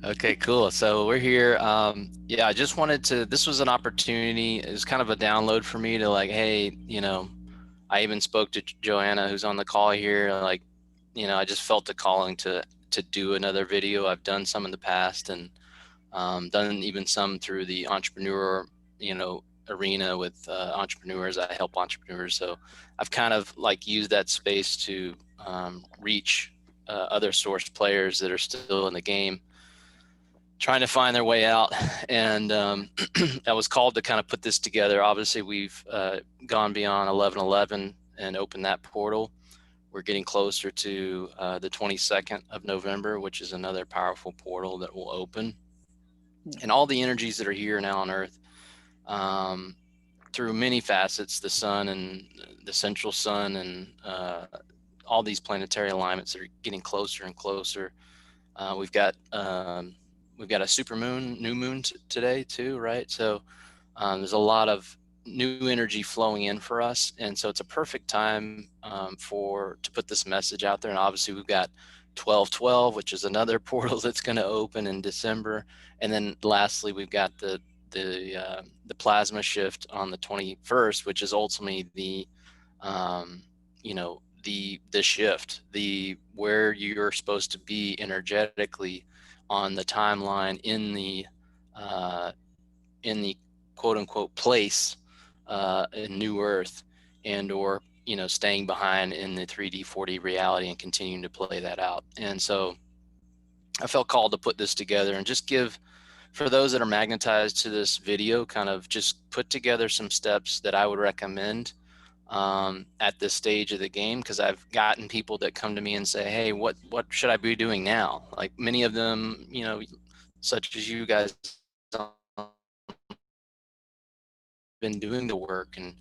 Okay, cool. So we're here. Yeah, I just wanted to, this was an opportunity. It was kind of a download for me to like, hey, I even spoke to Joanna, who's on the call here. Like, I just felt the calling to do another video. I've done some in the past and done even some through the entrepreneur, arena with entrepreneurs. I help entrepreneurs. So I've kind of like used that space to reach other source players that are still in the game, trying to find their way out. And I was called to kind of put this together. Obviously, we've gone beyond 11/11 and opened that portal. We're getting closer to the 22nd of November, which is another powerful portal that will open. And all the energies that are here now on Earth, um, through many facets, the sun and the central sun and all these planetary alignments that are getting closer and closer. We've got a super moon, new moon today too, right? So there's a lot of new energy flowing in for us, and so it's a perfect time to put this message out there. And obviously, we've got 12/12, which is another portal that's going to open in December, and then lastly, we've got the plasma shift on the 21st, which is ultimately um, the shift, the where you're supposed to be energetically on the timeline uh, in the quote unquote place in New Earth, and or staying behind in the 3D 4D reality and continuing to play that out. And so I felt called to put this together and just give, for those that are magnetized to this video, kind of just put together some steps that I would recommend at this stage of the game, because I've gotten people that come to me and say, hey, what should I be doing now? Like many of them, such as you guys, been doing the work and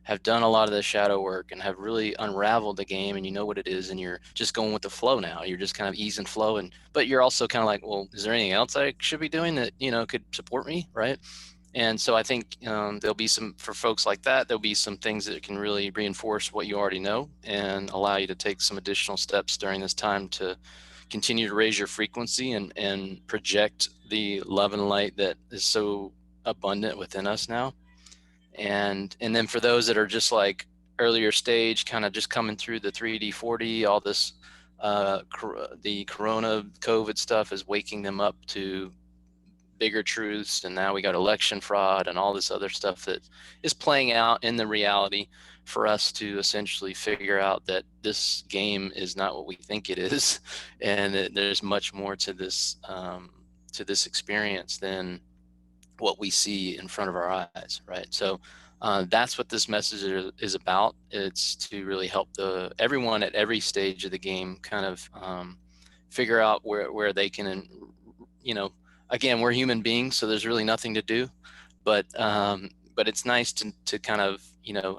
have done a lot of the shadow work and have really unraveled the game, and you know what it is, and you're just going with the flow now. You're just kind of ease and flow, but you're also kind of like, well, is there anything else I should be doing that could support me, right? And so I think there'll be some, for folks like that, there'll be some things that can really reinforce what you already know and allow you to take some additional steps during this time to continue to raise your frequency and project the love and light that is so abundant within us now. And then for those that are just like earlier stage, kind of just coming through the 3D 4D, all this the corona COVID stuff is waking them up to bigger truths. And now we got election fraud and all this other stuff that is playing out in the reality, for us to essentially figure out that this game is not what we think it is, and that there's much more to this experience than what we see in front of our eyes, right? So that's what this message is about. It's to really help everyone at every stage of the game kind of figure out where they can, again, we're human beings, so there's really nothing to do, but it's nice to kind of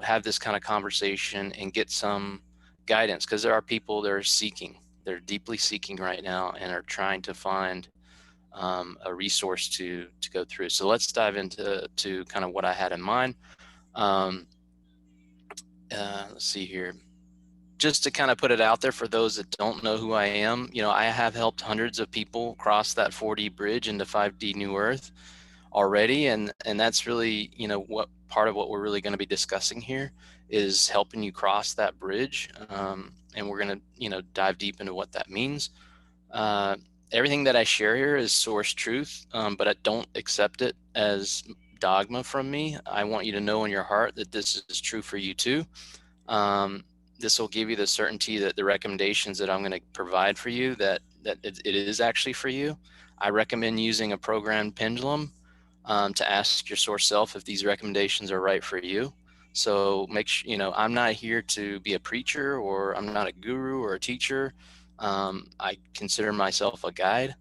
have this kind of conversation and get some guidance, because there are people that are seeking, they're deeply seeking right now and are trying to find a resource to go through. So let's dive into kind of what I had in mind. Um, let's see here. Just to kind of put it out there for those that don't know who I am, I have helped hundreds of people cross that 4D bridge into 5D New Earth already, and that's really what part of what we're really going to be discussing here is helping you cross that bridge, and we're going to dive deep into what that means. Uh, Everything that I share here is source truth, but I don't accept it as dogma from me. I want you to know in your heart that this is true for you too. This will give you the certainty that the recommendations that I'm going to provide for you, that it is actually for you. I recommend using a programmed pendulum to ask your source self if these recommendations are right for you. So make sure, I'm not here to be a preacher, or I'm not a guru or a teacher. I consider myself a guide,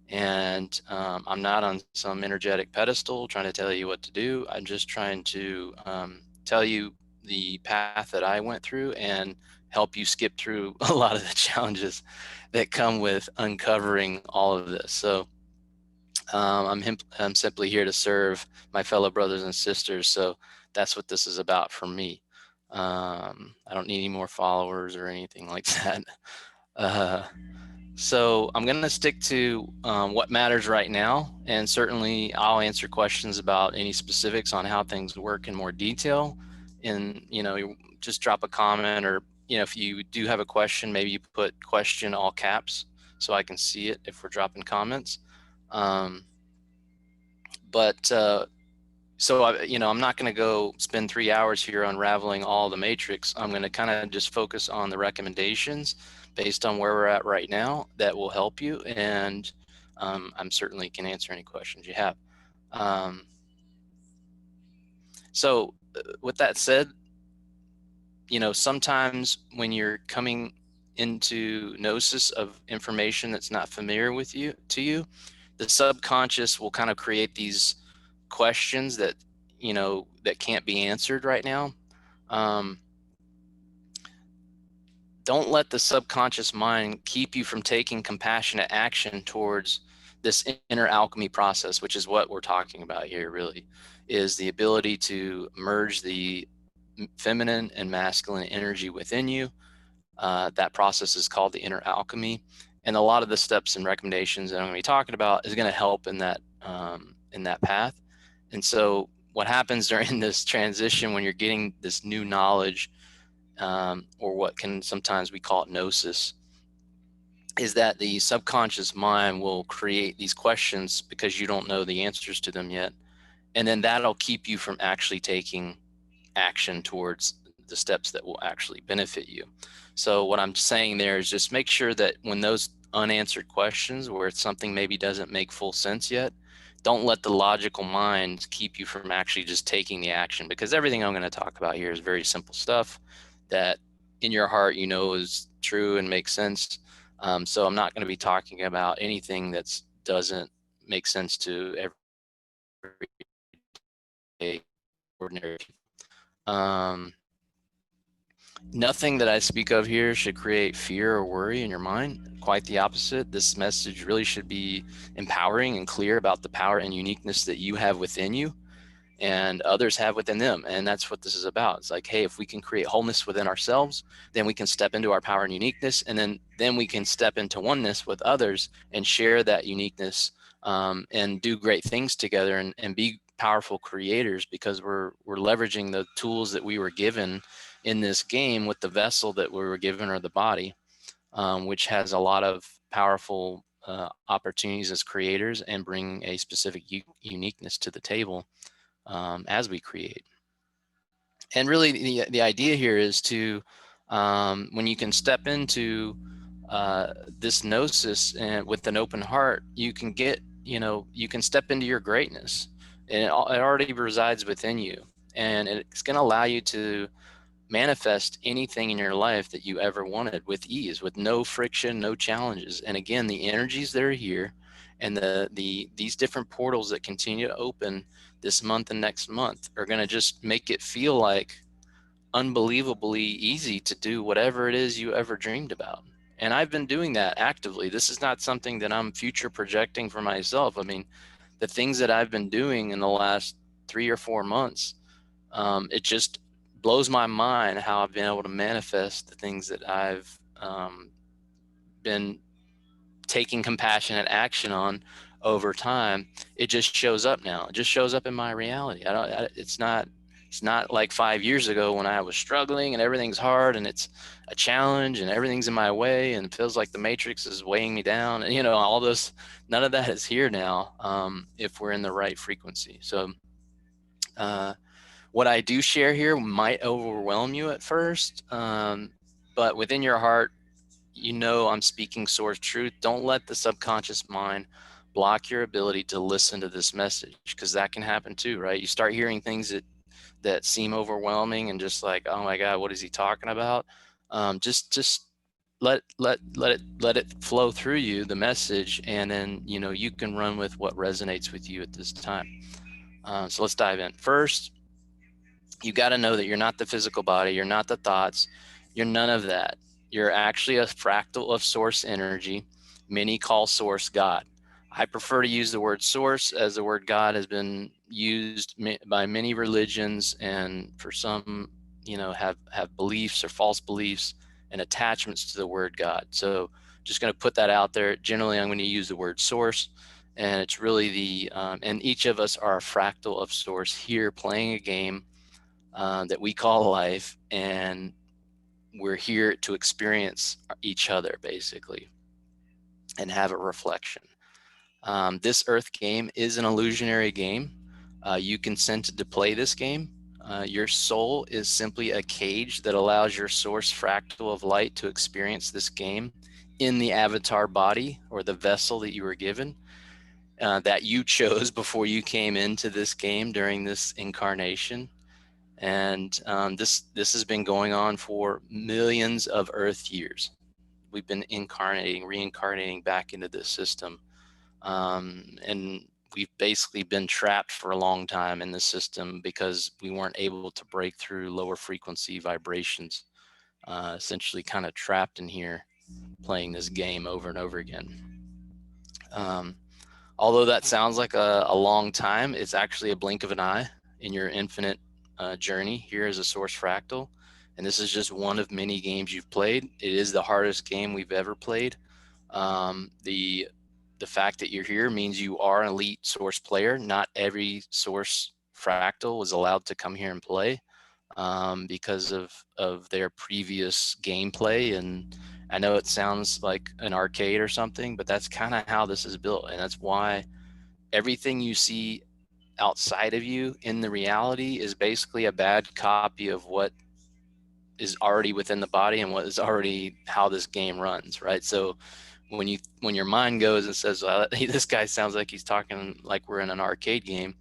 and I'm not on some energetic pedestal trying to tell you what to do. I'm just trying to tell you the path that I went through and help you skip through a lot of the challenges that come with uncovering all of this. So I'm simply here to serve my fellow brothers and sisters. So that's what this is about for me. I don't need any more followers or anything like that. Uh, So I'm going to stick to what matters right now, and certainly I'll answer questions about any specifics on how things work in more detail. And you just drop a comment, or if you do have a question, maybe you put question all caps so I can see it if we're dropping comments. Um, but so I'm not going to go spend 3 hours here unraveling all the matrix. I'm going to kind of just focus on the recommendations based on where we're at right now that will help you, and I'm certainly can answer any questions you have. Um, so with that said, sometimes when you're coming into gnosis of information that's not familiar with you to you, the subconscious will kind of create these questions that that can't be answered right now. um, don't let the subconscious mind keep you from taking compassionate action towards this inner alchemy process, which is what we're talking about here, really, is the ability to merge the feminine and masculine energy within you. That process is called the inner alchemy, and a lot of the steps and recommendations that I'm going to be talking about is going to help in that path. And so, what happens during this transition when you're getting this new knowledge, or what can sometimes we call it gnosis, is that the subconscious mind will create these questions because you don't know the answers to them yet, and then that'll keep you from actually taking action towards the steps that will actually benefit you. So what I'm saying there is just make sure that when those unanswered questions where something maybe doesn't make full sense yet, don't let the logical mind keep you from actually just taking the action, because everything I'm going to talk about here is very simple stuff that in your heart is true and makes sense. So I'm not going to be talking about anything that doesn't make sense to everyday ordinary people. Nothing that I speak of here should create fear or worry in your mind. Quite the opposite. This message really should be empowering and clear about the power and uniqueness that you have within you and others have within them. And that's what this is about. It's like, hey, if we can create wholeness within ourselves, then we can step into our power and uniqueness, and then we can step into oneness with others and share that uniqueness, and do great things together, and be powerful creators, because we're leveraging the tools that we were given in this game with the vessel that we were given, or the body, which has a lot of powerful opportunities as creators, and bring a specific uniqueness to the table as we create. And really, the idea here is to, when you can step into this gnosis and with an open heart, you can you can step into your greatness, and it already resides within you, and it's going to allow you to manifest anything in your life that you ever wanted with ease, with no friction, no challenges. And again, the energies that are here, and these different portals that continue to open this month and next month, are going to just make it feel like unbelievably easy to do whatever it is you ever dreamed about. And I've been doing that actively. This is not something that I'm future projecting for myself. I mean, the things that I've been doing in the last 3 or 4 months, it just blows my mind how I've been able to manifest the things that I've been taking compassionate action on over time. It just shows up now. It just shows up in my reality. It's not like 5 years ago when I was struggling and everything's hard and it's a challenge and everything's in my way and it feels like the matrix is weighing me down, and all this. None of that is here now, if we're in the right frequency. So what I do share here might overwhelm you at first, but within your heart, I'm speaking source truth. Don't let the subconscious mind block your ability to listen to this message, because that can happen too, right? You start hearing things that seem overwhelming and just like, oh my God, what is he talking about? Just let it flow through you, the message, and then you can run with what resonates with you at this time. So let's dive in. First, you got to know that you're not the physical body. You're not the thoughts. You're none of that. You're actually a fractal of source energy. Many call source God. I prefer to use the word source, as the word God has been used by many religions, and for some, have beliefs or false beliefs and attachments to the word God. So just going to put that out there. Generally, I'm going to use the word source, and it's really and each of us are a fractal of source here playing a game that we call life, and we're here to experience each other basically and have a reflection. This Earth game is an illusionary game. You consented to play this game. Your soul is simply a cage that allows your source fractal of light to experience this game in the avatar body or the vessel that you were given, that you chose before you came into this game during this incarnation. And this has been going on for millions of Earth years. We've been reincarnating back into this system. And we've basically been trapped for a long time in the system because we weren't able to break through lower frequency vibrations, essentially kind of trapped in here playing this game over and over again. Um, Although that sounds like a long time, it's actually a blink of an eye in your infinite journey here as a source fractal. And this is just one of many games you've played. It is the hardest game we've ever played. The fact that you're here means you are an elite source player. Not every source fractal was allowed to come here and play because of their previous gameplay. And I know it sounds like an arcade or something, but that's kind of how this is built. And that's why everything you see outside of you in the reality is basically a bad copy of what is already within the body and what is already how this game runs, right? So when your mind goes and says, well, hey, this guy sounds like he's talking like we're in an arcade game,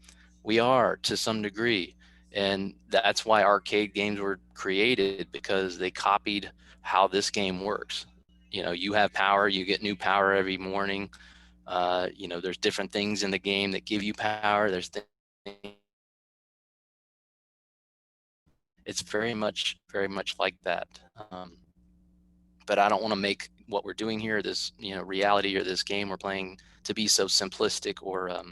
we are to some degree. And that's why arcade games were created, because they copied how this game works. You know, you have power, you get new power every morning. You know, there's different things in the game that give you power. There's things. It's very much like that. But I don't want to make what we're doing here, this reality or this game we're playing, to be so simplistic or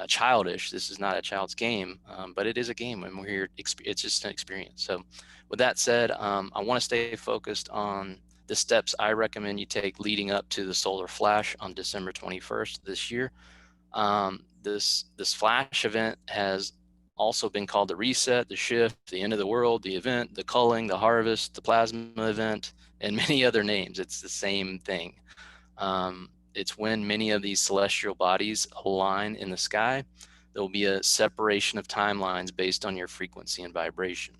childish. This is not a child's game, but it is a game, and we're here. It's just an experience. So, with that said, I want to stay focused on the steps I recommend you take leading up to the solar flash on December 21st this year. This flash event has also been called the reset, the shift, the end of the world, the event, the culling, the harvest, the plasma event, and many other names. It's the same thing. It's when many of these celestial bodies align in the sky. There will be a separation of timelines based on your frequency and vibration.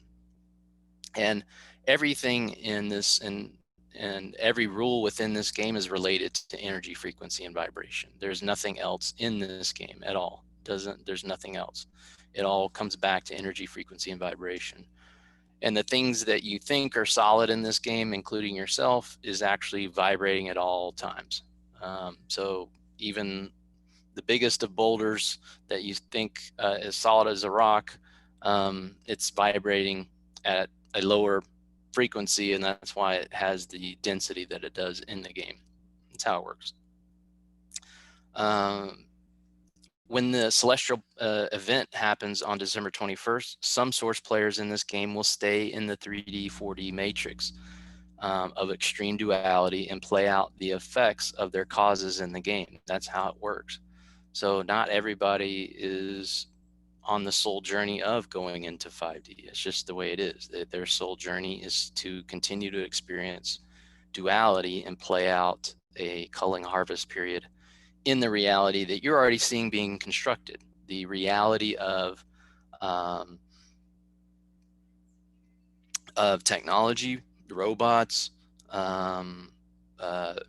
And everything in this and every rule within this game is related to energy, frequency, and vibration. There's nothing else in this game at all. There's nothing else. It all comes back to energy, frequency, and vibration. And the things that you think are solid in this game, including yourself, is actually vibrating at all times. So even the biggest of boulders that you think is solid as a rock, it's vibrating at a lower frequency, and that's why it has the density that it does in the game. That's how it works. When the celestial event happens on December 21st, some source players in this game will stay in the 3D, 4D matrix of extreme duality and play out the effects of their causes in the game. That's how it works. So not everybody is on the soul journey of going into 5D. It's just the way it is. Their soul journey is to continue to experience duality and play out a culling harvest period in the reality that you're already seeing being constructed. The reality um, of technology, robots,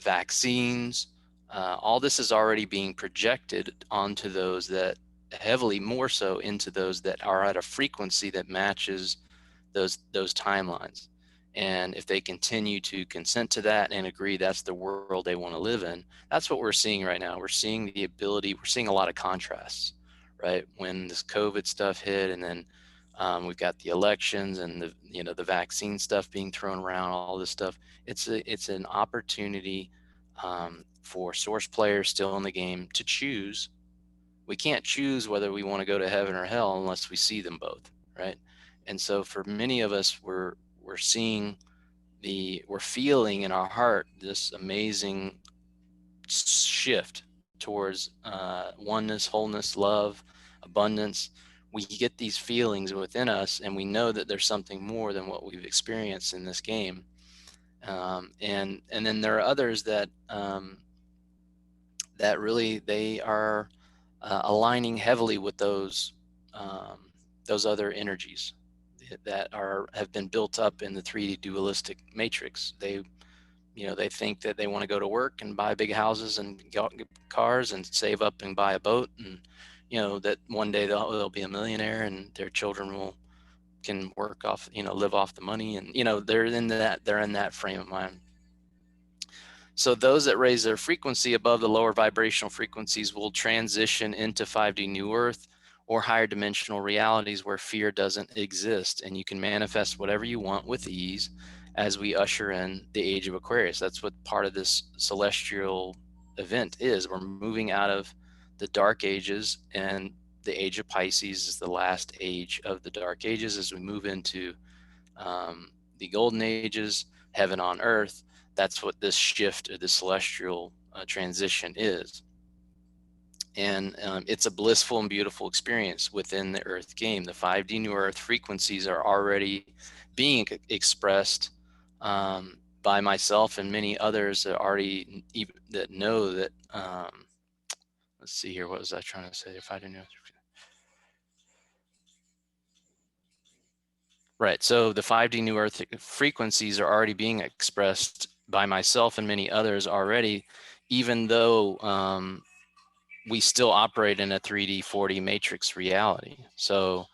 vaccines, all this is already being projected onto those that heavily more so into those that are at a frequency that matches those timelines. And if they continue to consent to that and agree that's the world they want to live in, that's what we're seeing right now. We're seeing we're seeing a lot of contrasts, right? When this COVID stuff hit, and then we've got the elections and the vaccine stuff being thrown around, all this stuff. It's an opportunity for source players still in the game to choose. We can't choose whether we want to go to heaven or hell unless we see them both, right? And so for many of us, we're seeing we're feeling in our heart this amazing shift towards oneness, wholeness, love, abundance. We get these feelings within us, and we know that there's something more than what we've experienced in this game. And then there are others that that really they are aligning heavily with those other energies that are have been built up in the 3D dualistic matrix. They think that they want to go to work and buy big houses and get cars and save up and buy a boat, and that one day they'll be a millionaire and their children can work off, live off the money, and they're in that frame of mind. So those that raise their frequency above the lower vibrational frequencies will transition into 5D New Earth or higher dimensional realities where fear doesn't exist, and you can manifest whatever you want with ease as we usher in the age of Aquarius. That's what part of this celestial event is. We're moving out of the dark ages, and the age of Pisces is the last age of the dark ages as we move into the golden ages, heaven on earth. That's what this shift or this celestial transition is. And it's a blissful and beautiful experience within the earth game. The 5D New Earth frequencies are already being expressed by myself and many others that already that know that. Let's see here. What was I trying to say? If I didn't know. Right. So the 5D New Earth frequencies are already being expressed by myself and many others already, even though we still operate in a 3D, 4D matrix reality. So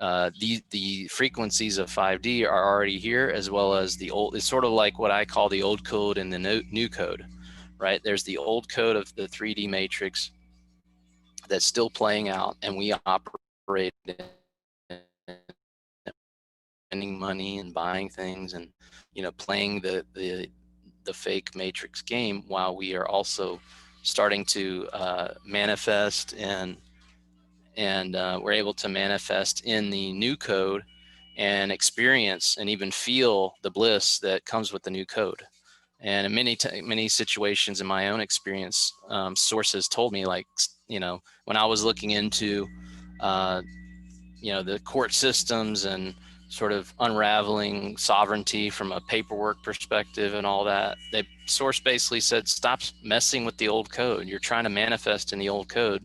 the frequencies of 5D are already here, as well as the old. It's sort of like what I call the old code and the new code, right? There's the old code of the 3D matrix that's still playing out, and we operate in spending money and buying things and playing the fake matrix game, while we are also starting to manifest and we're able to manifest in the new code and experience and even feel the bliss that comes with the new code. And in many situations in my own experience, sources told me, like, when I was looking into the court systems and sort of unraveling sovereignty from a paperwork perspective and all that, the source basically said, stop messing with the old code. You're trying to manifest in the old code.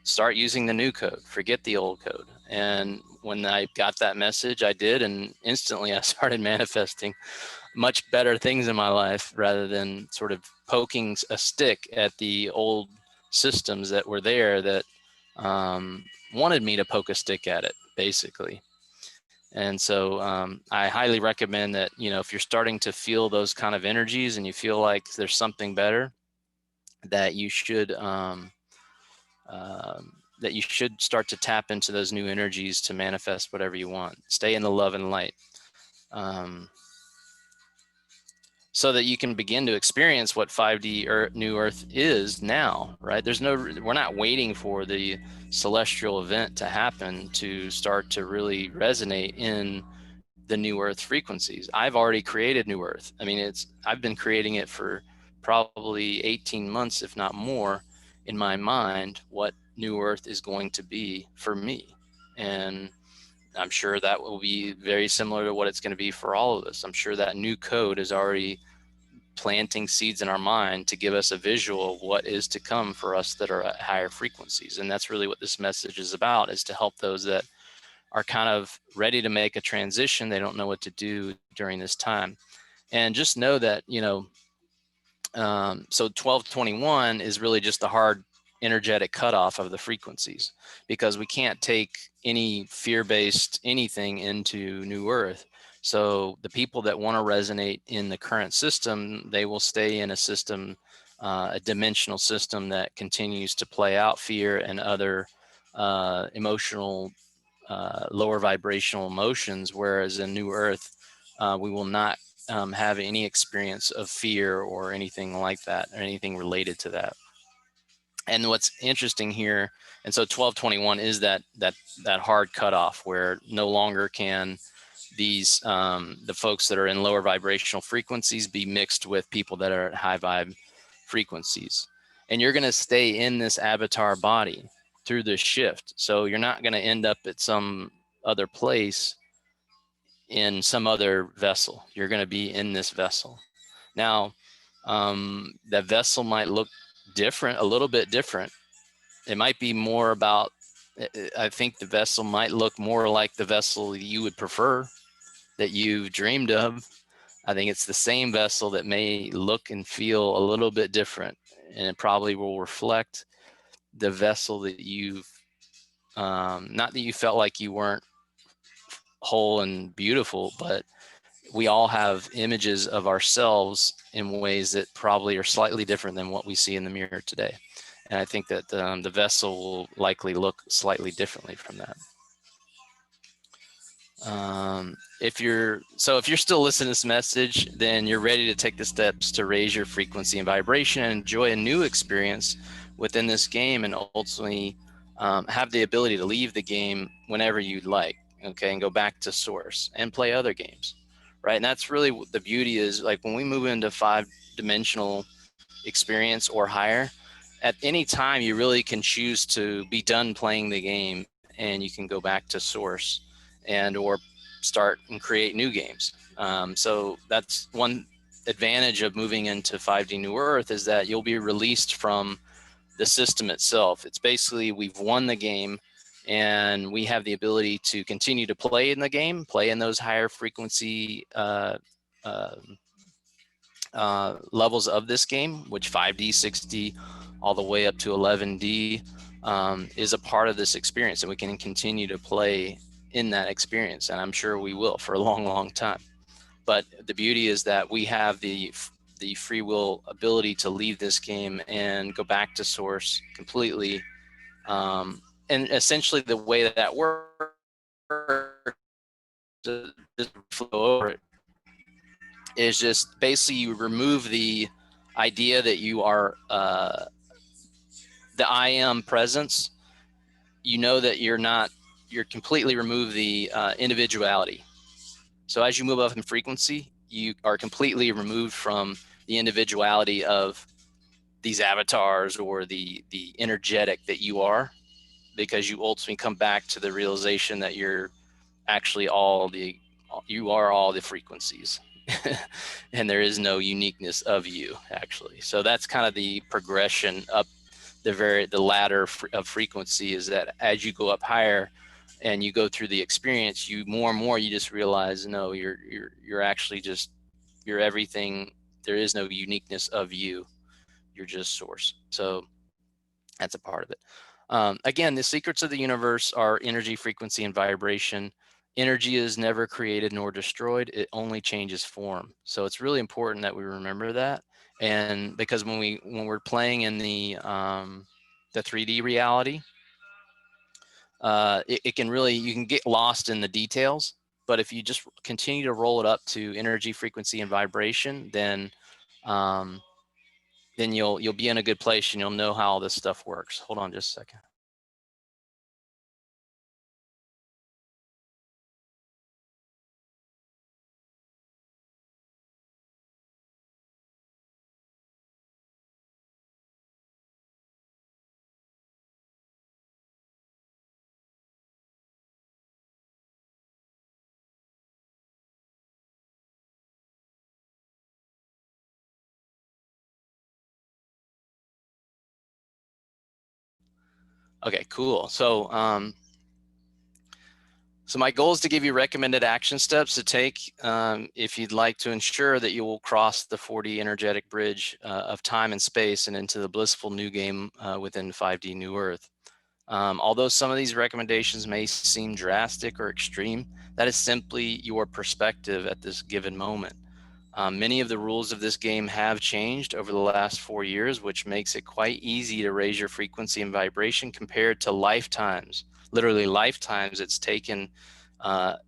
Start using the new code. Forget the old code. And when I got that message, I did, and instantly I started manifesting much better things in my life, rather than sort of poking a stick at the old systems that were there that wanted me to poke a stick at it, basically. And so I highly recommend that, if you're starting to feel those kind of energies and you feel like there's something better, that you should start to tap into those new energies to manifest whatever you want. Stay in the love and light. So that you can begin to experience what 5D New Earth is now, right? We're not waiting for the celestial event to happen to start to really resonate in the New Earth frequencies. I've already created New Earth. I mean, I've been creating it for probably 18 months, if not more, in my mind, what New Earth is going to be for me. And I'm sure that will be very similar to what it's going to be for all of us. I'm sure that new code is already planting seeds in our mind to give us a visual of what is to come for us that are at higher frequencies. And that's really what this message is about, is to help those that are kind of ready to make a transition. They don't know what to do during this time. And just know that, so 1221 is really just the hard energetic cutoff of the frequencies, because we can't take any fear-based anything into New Earth. So the people that want to resonate in the current system, they will stay in a system, a dimensional system that continues to play out fear and other emotional, lower vibrational emotions. Whereas in New Earth, we will not have any experience of fear or anything like that, or anything related to that. And what's interesting here, and so 1221 is that hard cutoff where no longer can these the folks that are in lower vibrational frequencies be mixed with people that are at high vibe frequencies, and you're going to stay in this avatar body through this shift. So you're not going to end up at some other place in some other vessel. You're going to be in this vessel. Now, that vessel might look different, a little bit different. It might be more about, I think the vessel might look more like the vessel you would prefer, that you've dreamed of. I think it's the same vessel that may look and feel a little bit different, and it probably will reflect the vessel that you've, not that you felt like you weren't whole and beautiful, but we all have images of ourselves in ways that probably are slightly different than what we see in the mirror today. And I think that the vessel will likely look slightly differently from that. If you're still listening to this message, then you're ready to take the steps to raise your frequency and vibration and enjoy a new experience within this game, and ultimately have the ability to leave the game whenever you'd like, okay, and go back to source and play other games, right? And that's really what the beauty is. Like when we move into 5-dimensional experience or higher, at any time you really can choose to be done playing the game, and you can go back to source and or start and create new games. So that's one advantage of moving into 5D New Earth, is that you'll be released from the system itself. It's basically, we've won the game and we have the ability to continue to play in the game, play in those higher frequency uh, levels of this game, which 5D, 6D, all the way up to 11D is a part of this experience, and we can continue to play in that experience, and I'm sure we will for a long, long time. But the beauty is that we have the free will ability to leave this game and go back to source completely. And essentially the way that works, just flow over it, is just basically you remove the idea that you are the I am presence. You know that you're completely remove the individuality. So as you move up in frequency, you are completely removed from the individuality of these avatars or the energetic that you are, because you ultimately come back to the realization that you're actually you are all the frequencies. And there is no uniqueness of you, actually. So that's kind of the progression up the ladder of frequency, is that as you go up higher and you go through the experience, you more and more you just realize, no, you're actually just, you're everything. There is no uniqueness of you. You're just source. So that's a part of it. Again, the secrets of the universe are energy, frequency, and vibration. Energy is never created nor destroyed. It only changes form. So it's really important that we remember that. And because when we're playing in the 3D reality, it can really, you can get lost in the details. But if you just continue to roll it up to energy, frequency, and vibration, um, then you'll be in a good place, and you'll know how all this stuff works. Hold on just a second. Okay, cool. So my goal is to give you recommended action steps to take if you'd like to ensure that you will cross the 4D energetic bridge of time and space and into the blissful new game within 5D New Earth. Although some of these recommendations may seem drastic or extreme, that is simply your perspective at this given moment. Many of the rules of this game have changed over the last 4 years, which makes it quite easy to raise your frequency and vibration compared to lifetimes, literally lifetimes it's taken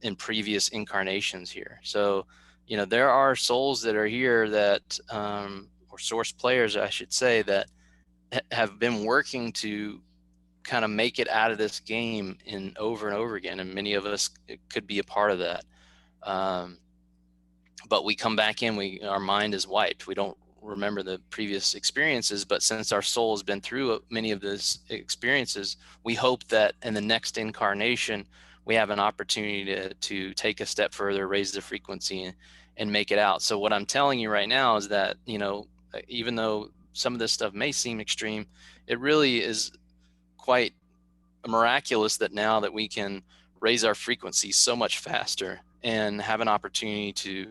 in previous incarnations here. So, there are souls that are here that, or source players, I should say, that have been working to kind of make it out of this game in over and over again. And many of us could be a part of that. Um, but we come back in, our mind is wiped. We don't remember the previous experiences, but since our soul has been through many of those experiences, we hope that in the next incarnation we have an opportunity to take a step further, raise the frequency, and make it out. So what I'm telling you right now is that, even though some of this stuff may seem extreme, it really is quite miraculous that now that we can raise our frequency so much faster and have an opportunity to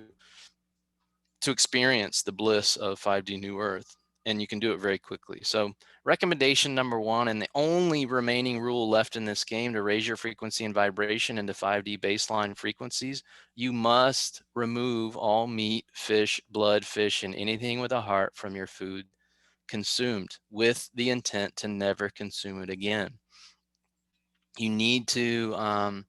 experience the bliss of 5D New Earth, and you can do it very quickly. So recommendation number one, and the only remaining rule left in this game to raise your frequency and vibration into 5D baseline frequencies, you must remove all meat, fish, blood, fish, and anything with a heart from your food consumed, with the intent to never consume it again. You need to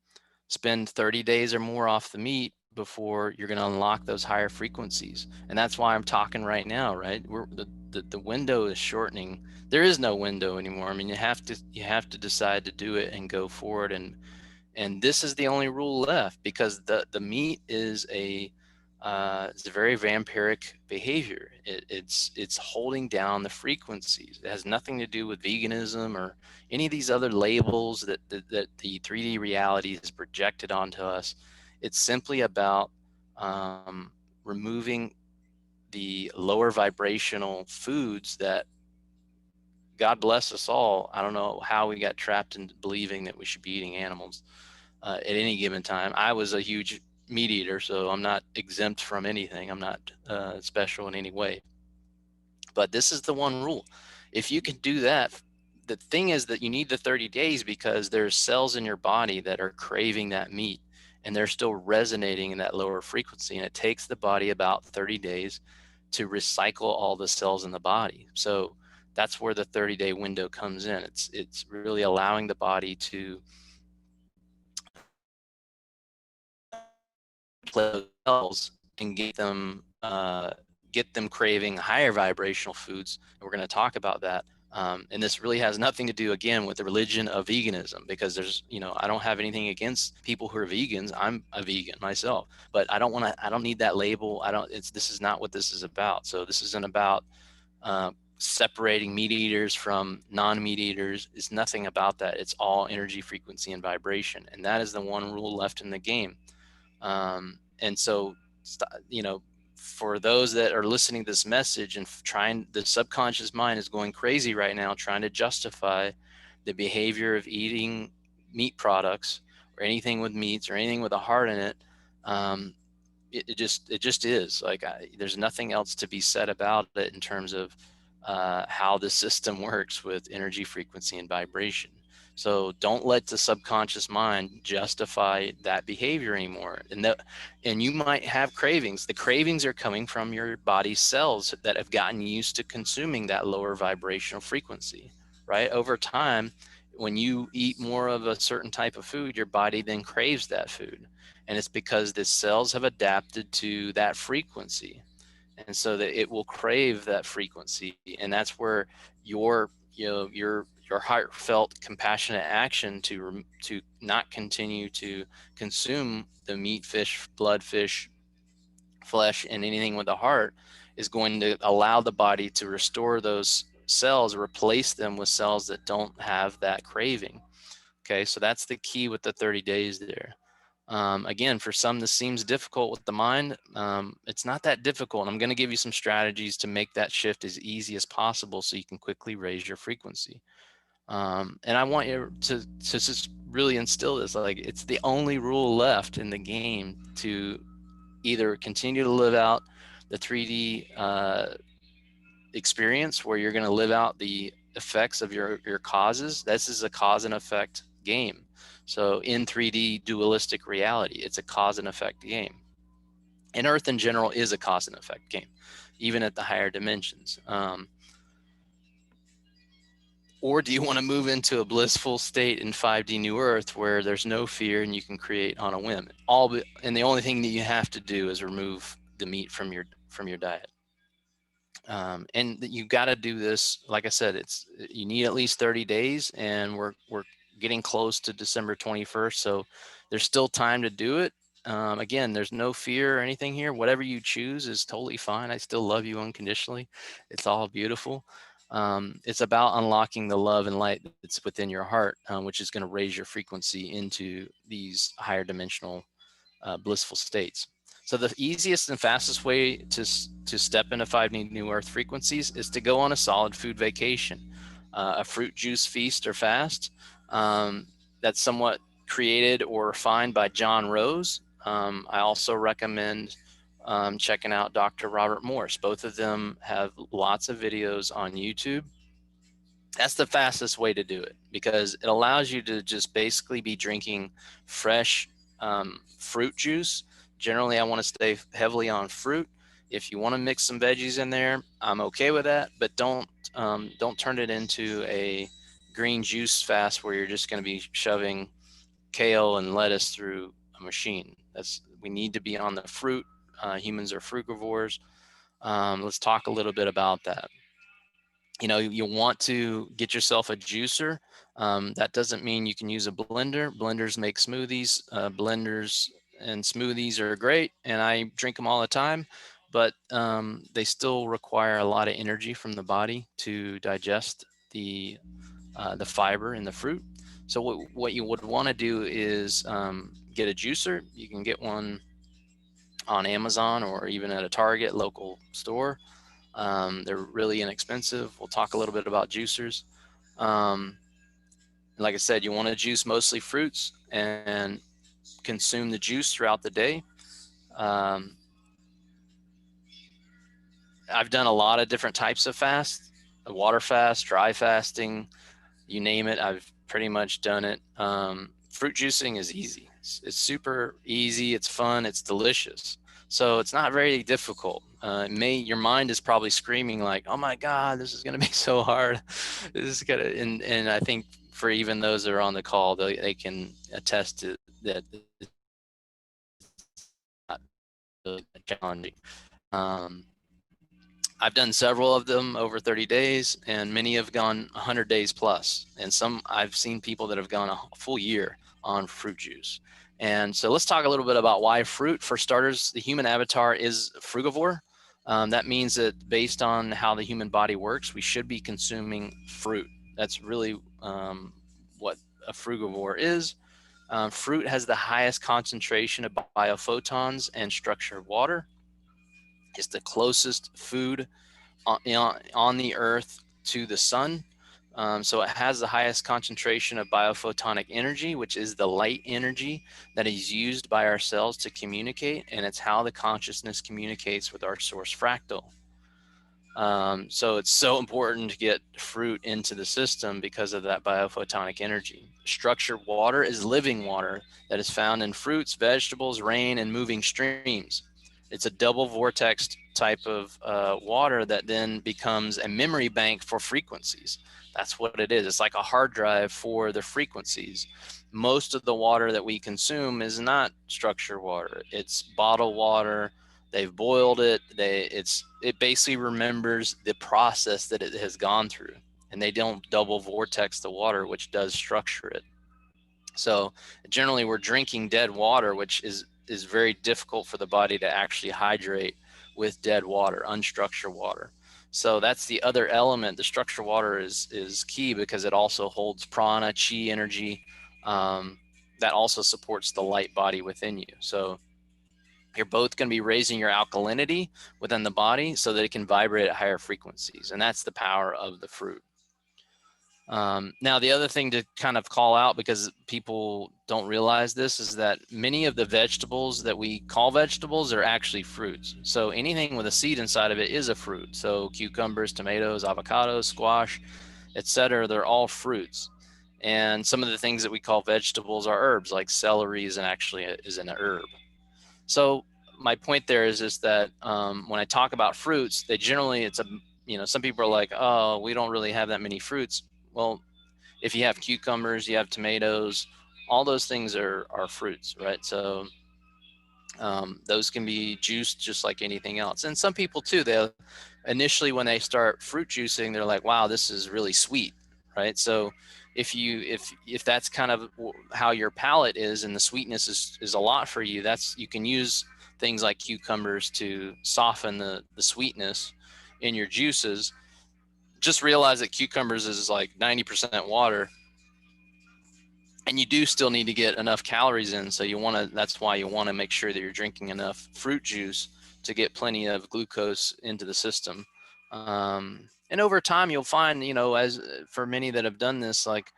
spend 30 days or more off the meat before you're going to unlock those higher frequencies. And that's why I'm talking right now, right? The window is shortening. There is no window anymore. I mean, you have to decide to do it and go forward. And this is the only rule left, because the meat is it's a very vampiric behavior. It's holding down the frequencies. It has nothing to do with veganism or any of these other labels that the 3D reality has projected onto us. It's simply about removing the lower vibrational foods that, God bless us all. I don't know how we got trapped in believing that we should be eating animals at any given time. I was a huge meat eater, so I'm not exempt from anything. I'm not special in any way. But this is the one rule. If you can do that, the thing is that you need the 30 days because there's cells in your body that are craving that meat, and they're still resonating in that lower frequency. And it takes the body about 30 days to recycle all the cells in the body. So that's where the 30-day window comes in. It's really allowing the body to play cells and get them craving higher vibrational foods. And we're going to talk about that. And this really has nothing to do, again, with the religion of veganism, because I don't have anything against people who are vegans. I'm a vegan myself, but I don't need that label. This is not what this is about. So this isn't about separating meat eaters from non-meat eaters. It's nothing about that. It's all energy, frequency, and vibration. And that is the one rule left in the game. And so, for those that are listening to this message and the subconscious mind is going crazy right now, trying to justify the behavior of eating meat products or anything with meats or anything with a heart in it. It just is like, there's nothing else to be said about it in terms of how the system works with energy, frequency, and vibration. So don't let the subconscious mind justify that behavior anymore. And you might have cravings. The cravings are coming from your body's cells that have gotten used to consuming that lower vibrational frequency, right? Over time, when you eat more of a certain type of food, your body then craves that food. And it's because the cells have adapted to that frequency. And so that it will crave that frequency. And that's where your heartfelt, compassionate action to not continue to consume the meat, fish, blood, fish, flesh, and anything with a heart is going to allow the body to restore those cells, replace them with cells that don't have that craving. Okay, so that's the key with the 30 days there. Again, for some, this seems difficult with the mind. It's not that difficult. I'm going to give you some strategies to make that shift as easy as possible so you can quickly raise your frequency. And I want you to just really instill this, like, it's the only rule left in the game to either continue to live out the 3D experience where you're going to live out the effects of your causes. This is a cause and effect game. So in 3D dualistic reality, it's a cause and effect game. And Earth in general is a cause and effect game, even at the higher dimensions. Or do you want to move into a blissful state in 5D New Earth where there's no fear and you can create on a whim? And the only thing that you have to do is remove the meat from your diet. And you got to do this. Like I said, you need at least 30 days, and we're getting close to December 21st. So there's still time to do it. Again, there's no fear or anything here. Whatever you choose is totally fine. I still love you unconditionally. It's all beautiful. It's about unlocking the love and light that's within your heart, which is going to raise your frequency into these higher dimensional blissful states. So the easiest and fastest way to step into 5D New Earth frequencies is to go on a solid food vacation, a fruit juice feast or fast. That's somewhat created or refined by John Rose. I also recommend checking out Dr. Robert Morse. Both of them have lots of videos on YouTube. That's the fastest way to do it because it allows you to just basically be drinking fresh fruit juice. Generally, I want to stay heavily on fruit. If you want to mix some veggies in there, I'm okay with that, but don't turn it into a green juice fast where you're just going to be shoving kale and lettuce through a machine. We need to be on the fruit. Humans are frugivores. Let's talk a little bit about that. You want to get yourself a juicer. That doesn't mean you can use a blender. Blenders make smoothies. Blenders and smoothies are great, and I drink them all the time, but they still require a lot of energy from the body to digest the fiber in the fruit. So what you would want to do is get a juicer. You can get one on Amazon or even at a Target local store. They're really inexpensive. We'll talk a little bit about juicers. Um, like I said, you want to juice mostly fruits and consume the juice throughout the day. Um, I've done a lot of different types of fast, water fast, dry fasting, you name it. I've pretty much done it. Fruit juicing is easy. It's super easy. It's fun. It's delicious. So it's not very difficult. Your mind is probably screaming like, "Oh my God, this is going to be so hard." This is gonna, and I think for even those that are on the call, they can attest to that. It's not really challenging. Um, I've done several of them over 30 days, and many have gone 100 days plus. And I've seen people that have gone a full year on fruit juice. And so let's talk a little bit about why fruit. For starters, the human avatar is frugivore. That means that based on how the human body works, we should be consuming fruit. That's really what a frugivore is. Fruit has the highest concentration of biophotons and structured water. It's the closest food on the earth to the sun. So it has the highest concentration of biophotonic energy, which is the light energy that is used by our cells to communicate, and it's how the consciousness communicates with our source fractal. So it's so important to get fruit into the system because of that biophotonic energy. Structured water is living water that is found in fruits, vegetables, rain, and moving streams. It's a double vortex type of water that then becomes a memory bank for frequencies. That's what it is. It's like a hard drive for the frequencies. Most of the water that we consume is not structured water. It's bottled water. They've boiled it. It basically remembers the process that it has gone through, and they don't double vortex the water, which does structure it. So generally, we're drinking dead water, which is very difficult for the body to actually hydrate with dead water, unstructured water. So that's the other element. The structured water is key because it also holds prana, chi energy, that also supports the light body within you. So you're both going to be raising your alkalinity within the body so that it can vibrate at higher frequencies. And that's the power of the fruit. Now, the other thing to kind of call out, because people don't realize this, is that many of the vegetables that we call vegetables are actually fruits. So anything with a seed inside of it is a fruit. So cucumbers, tomatoes, avocados, squash, etc., they're all fruits. And some of the things that we call vegetables are herbs, like celery is an herb. So my point there is just that when I talk about fruits, some people are like, oh, we don't really have that many fruits. Well, if you have cucumbers, you have tomatoes, all those things are fruits, right? So those can be juiced just like anything else. And some people too, they initially when they start fruit juicing, they're like, wow, this is really sweet. right? So if that's kind of how your palate is and the sweetness is a lot for you, that's, you can use things like cucumbers to soften the sweetness in your juices. Just realize that cucumbers is like 90% water, and you do still need to get enough calories in. So you want to, that's why you want to make sure that you're drinking enough fruit juice to get plenty of glucose into the system. And over time, you'll find, as for many that have done this, like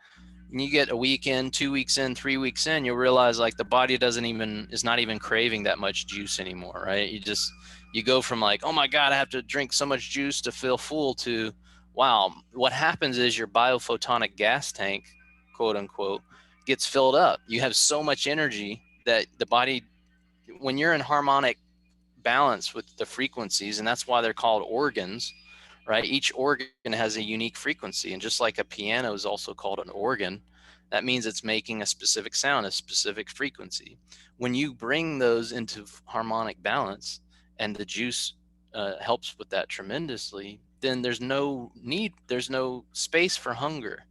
when you get a week in, 2 weeks in, 3 weeks in, you'll realize like the body is not even craving that much juice anymore, right? You go from like, oh my God, I have to drink so much juice to feel full, to, wow, what happens is your biophotonic gas tank, quote unquote, gets filled up. You have so much energy that the body, when you're in harmonic balance with the frequencies, and that's why they're called organs, right? Each organ has a unique frequency, and just like a piano is also called an organ, that means it's making a specific sound, a specific frequency. When you bring those into harmonic balance, and the juice helps with that tremendously, then there's no space for hunger.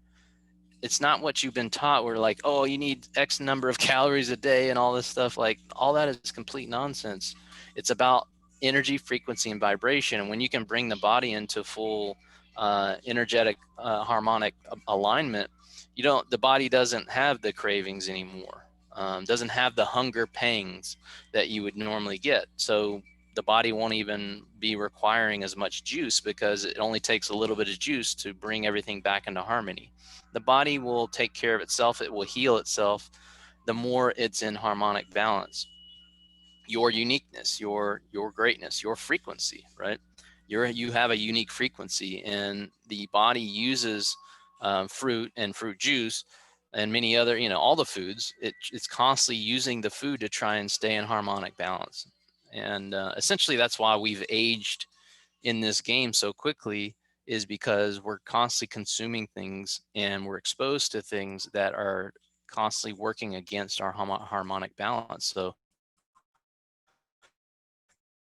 It's not what you've been taught. We're like, oh, you need X number of calories a day and all this stuff. Like, all that is complete nonsense. It's about energy, frequency, and vibration. And when you can bring the body into full energetic harmonic alignment, the body doesn't have the cravings anymore. Doesn't have the hunger pangs that you would normally get. So the body won't even be requiring as much juice, because it only takes a little bit of juice to bring everything back into harmony. The body will take care of itself. It will heal itself the more it's in harmonic balance. Your uniqueness, your greatness, your frequency, right? You have a unique frequency, and the body uses fruit and fruit juice and many other, all the foods. It's constantly using the food to try and stay in harmonic balance. And essentially, that's why we've aged in this game so quickly, is because we're constantly consuming things, and we're exposed to things that are constantly working against our harmonic balance. So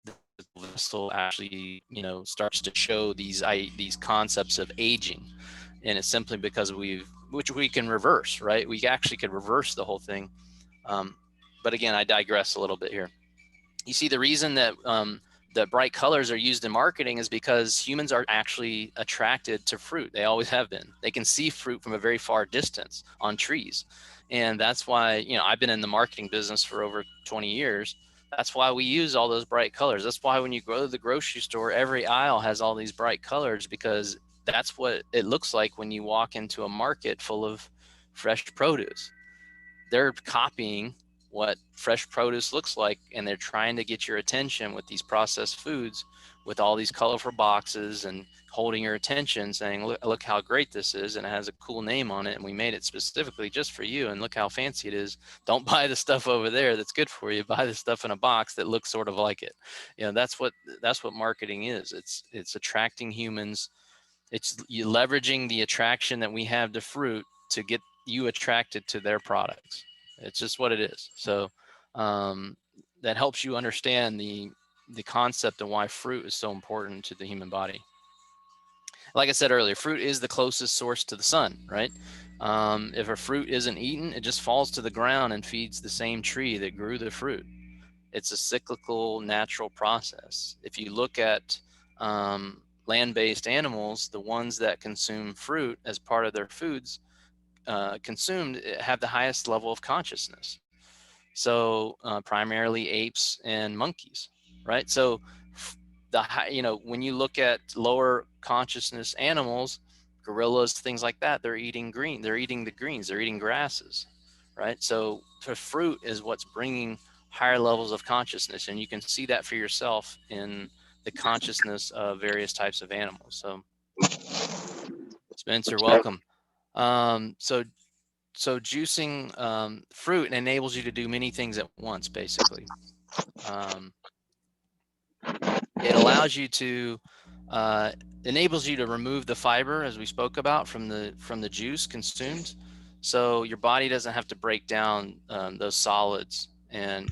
the vessel actually, starts to show these concepts of aging, and it's simply because which we can reverse, right? We actually could reverse the whole thing. Um, but again, I digress a little bit here. You see, the reason that the bright colors are used in marketing is because humans are actually attracted to fruit. They always have been. They can see fruit from a very far distance on trees. And that's why, I've been in the marketing business for over 20 years. That's why we use all those bright colors. That's why when you go to the grocery store, every aisle has all these bright colors, because that's what it looks like when you walk into a market full of fresh produce. They're copying what fresh produce looks like, and they're trying to get your attention with these processed foods, with all these colorful boxes, and holding your attention, saying, look how great this is, and it has a cool name on it, and we made it specifically just for you, and look how fancy it is. Don't buy the stuff over there that's good for you. Buy the stuff in a box that looks sort of like it. That's what marketing is. It's attracting humans. It's you leveraging the attraction that we have to fruit to get you attracted to their products. It's just what it is. So um, that helps you understand the concept and why fruit is so important to the human body. Like I said earlier, fruit is the closest source to the sun, right? If a fruit isn't eaten, it just falls to the ground and feeds the same tree that grew the fruit. It's a cyclical, natural process. If you look at land-based animals, the ones that consume fruit as part of their foods consumed have the highest level of consciousness. So primarily apes and monkeys, right? So when you look at lower consciousness animals, gorillas, things like that, they're eating green. They're eating the greens. They're eating grasses, right? So the fruit is what's bringing higher levels of consciousness, and you can see that for yourself in the consciousness of various types of animals. So, Spencer, welcome. So juicing fruit enables you to do many things at once, basically. Um, it allows you to enables you to remove the fiber, as we spoke about, from the juice consumed, so your body doesn't have to break down those solids. And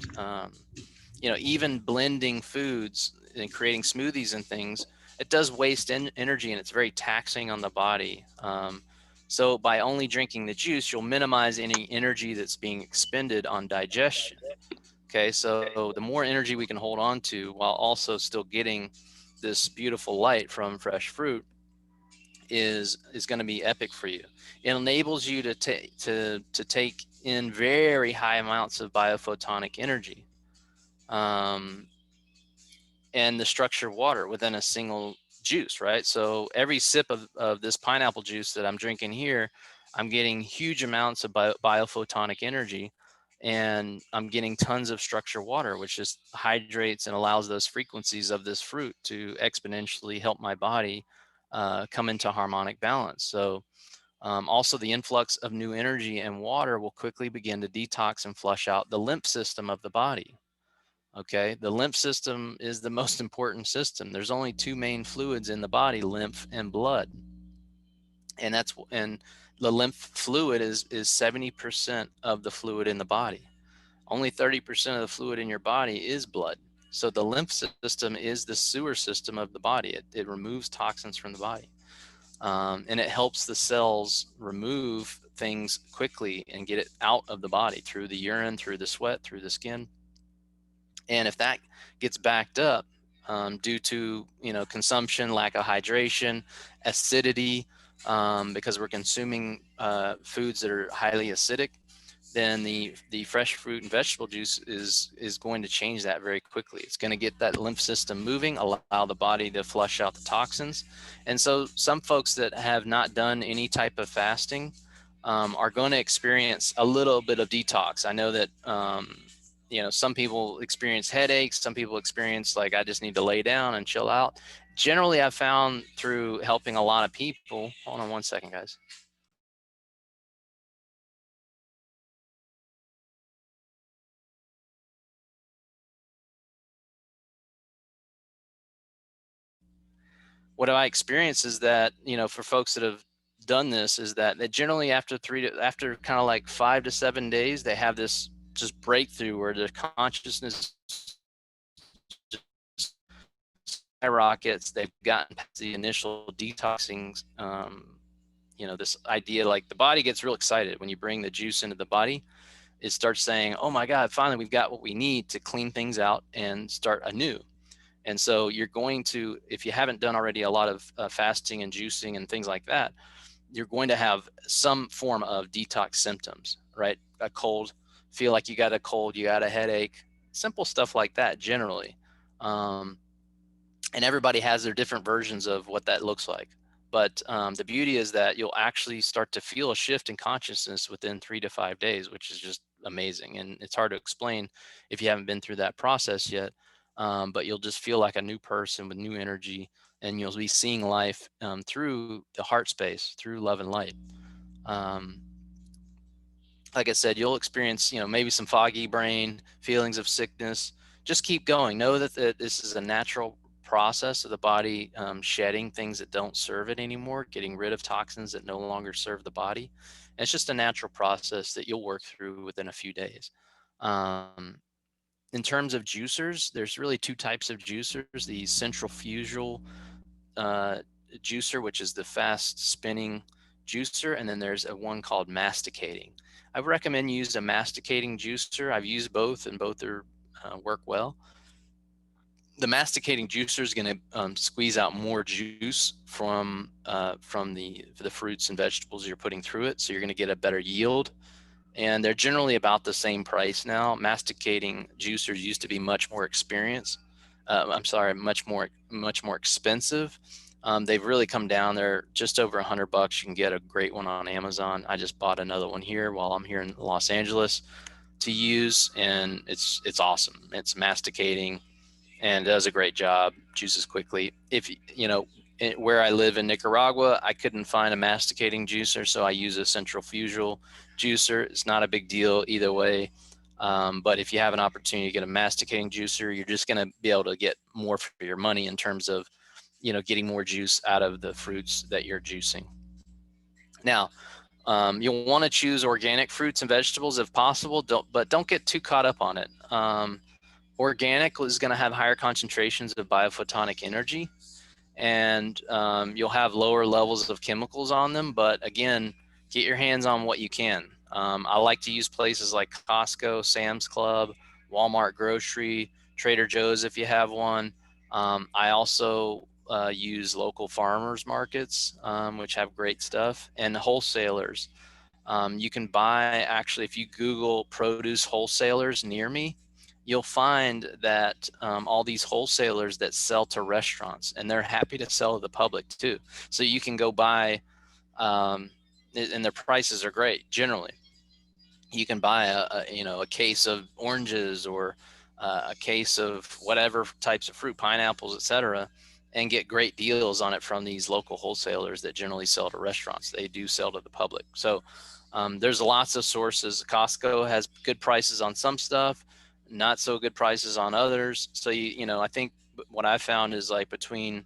even blending foods and creating smoothies and things, it does waste energy, and it's very taxing on the body. So by only drinking the juice, you'll minimize any energy that's being expended on digestion. Okay, so the more energy we can hold on to while also still getting this beautiful light from fresh fruit is going to be epic for you. It enables you to take in very high amounts of biophotonic energy, um, and the structured water within a single juice, right? So every sip of this pineapple juice that I'm drinking here, I'm getting huge amounts of biophotonic energy, and I'm getting tons of structured water, which just hydrates and allows those frequencies of this fruit to exponentially help my body come into harmonic balance. So also the influx of new energy and water will quickly begin to detox and flush out the lymph system of the body. Okay, the lymph system is the most important system. There's only two main fluids in the body, lymph and blood. And the lymph fluid is 70% of the fluid in the body. Only 30% of the fluid in your body is blood. So the lymph system is the sewer system of the body. It removes toxins from the body. And it helps the cells remove things quickly and get it out of the body through the urine, through the sweat, through the skin. And if that gets backed up due to consumption, lack of hydration, acidity, because we're consuming foods that are highly acidic, then the fresh fruit and vegetable juice is going to change that very quickly. It's going to get that lymph system moving, allow the body to flush out the toxins. And so some folks that have not done any type of fasting are going to experience a little bit of detox. I know that some people experience headaches, some people experience like, I just need to lay down and chill out. Generally, I've found through helping a lot of people, hold on one second, guys. What I experience is that, for folks that have done this, is that they generally after kind of like 5 to 7 days, they have this just breakthrough where their consciousness skyrockets. They've gotten past the initial detoxing. This idea, like the body gets real excited when you bring the juice into the body. It starts saying, "Oh my God, finally we've got what we need to clean things out and start anew." And so you're going to, if you haven't done already a lot of fasting and juicing and things like that, you're going to have some form of detox symptoms, right? A cold, feel like you got a cold, you got a headache, simple stuff like that generally. Um, and everybody has their different versions of what that looks like. But the beauty is that you'll actually start to feel a shift in consciousness within 3 to 5 days, which is just amazing. And it's hard to explain if you haven't been through that process yet. But you'll just feel like a new person with new energy, and you'll be seeing life through the heart space, through love and light. Um, like I said, you'll experience, maybe some foggy brain, feelings of sickness. Just keep going. Know that this is a natural process of the body shedding things that don't serve it anymore, getting rid of toxins that no longer serve the body. And it's just a natural process that you'll work through within a few days. Um, in terms of juicers, there's really two types of juicers: the centrifugal uh, juicer, which is the fast spinning juicer, and then there's a one called masticating. I would recommend you use a masticating juicer. I've used both, and both are work well. The masticating juicer is going to squeeze out more juice from the fruits and vegetables you're putting through it, so you're going to get a better yield. And they're generally about the same price now. Masticating juicers used to be much more experienced. I'm sorry, much more expensive. They've really come down. They're just over $100. You can get a great one on Amazon. I just bought another one here while I'm here in Los Angeles to use, and it's awesome. It's masticating and does a great job. Juices quickly. If where I live in Nicaragua, I couldn't find a masticating juicer, so I use a centrifugal juicer. It's not a big deal either way. But if you have an opportunity to get a masticating juicer, you're just going to be able to get more for your money in terms of, getting more juice out of the fruits that you're juicing. Now, you'll want to choose organic fruits and vegetables if possible, but don't get too caught up on it. Organic is going to have higher concentrations of biophotonic energy, and you'll have lower levels of chemicals on them. But again, get your hands on what you can. I like to use places like Costco, Sam's Club, Walmart Grocery, Trader Joe's if you have one. I also use local farmers markets, which have great stuff, and wholesalers. You can buy, actually, if you Google produce wholesalers near me, you'll find that all these wholesalers that sell to restaurants, and they're happy to sell to the public too. So you can go buy, and their prices are great generally. You can buy a case of oranges, or a case of whatever types of fruit, pineapples, etc., and get great deals on it from these local wholesalers that generally sell to restaurants. They do sell to the public. So there's lots of sources. Costco has good prices on some stuff, not so good prices on others. So I think what I found is like between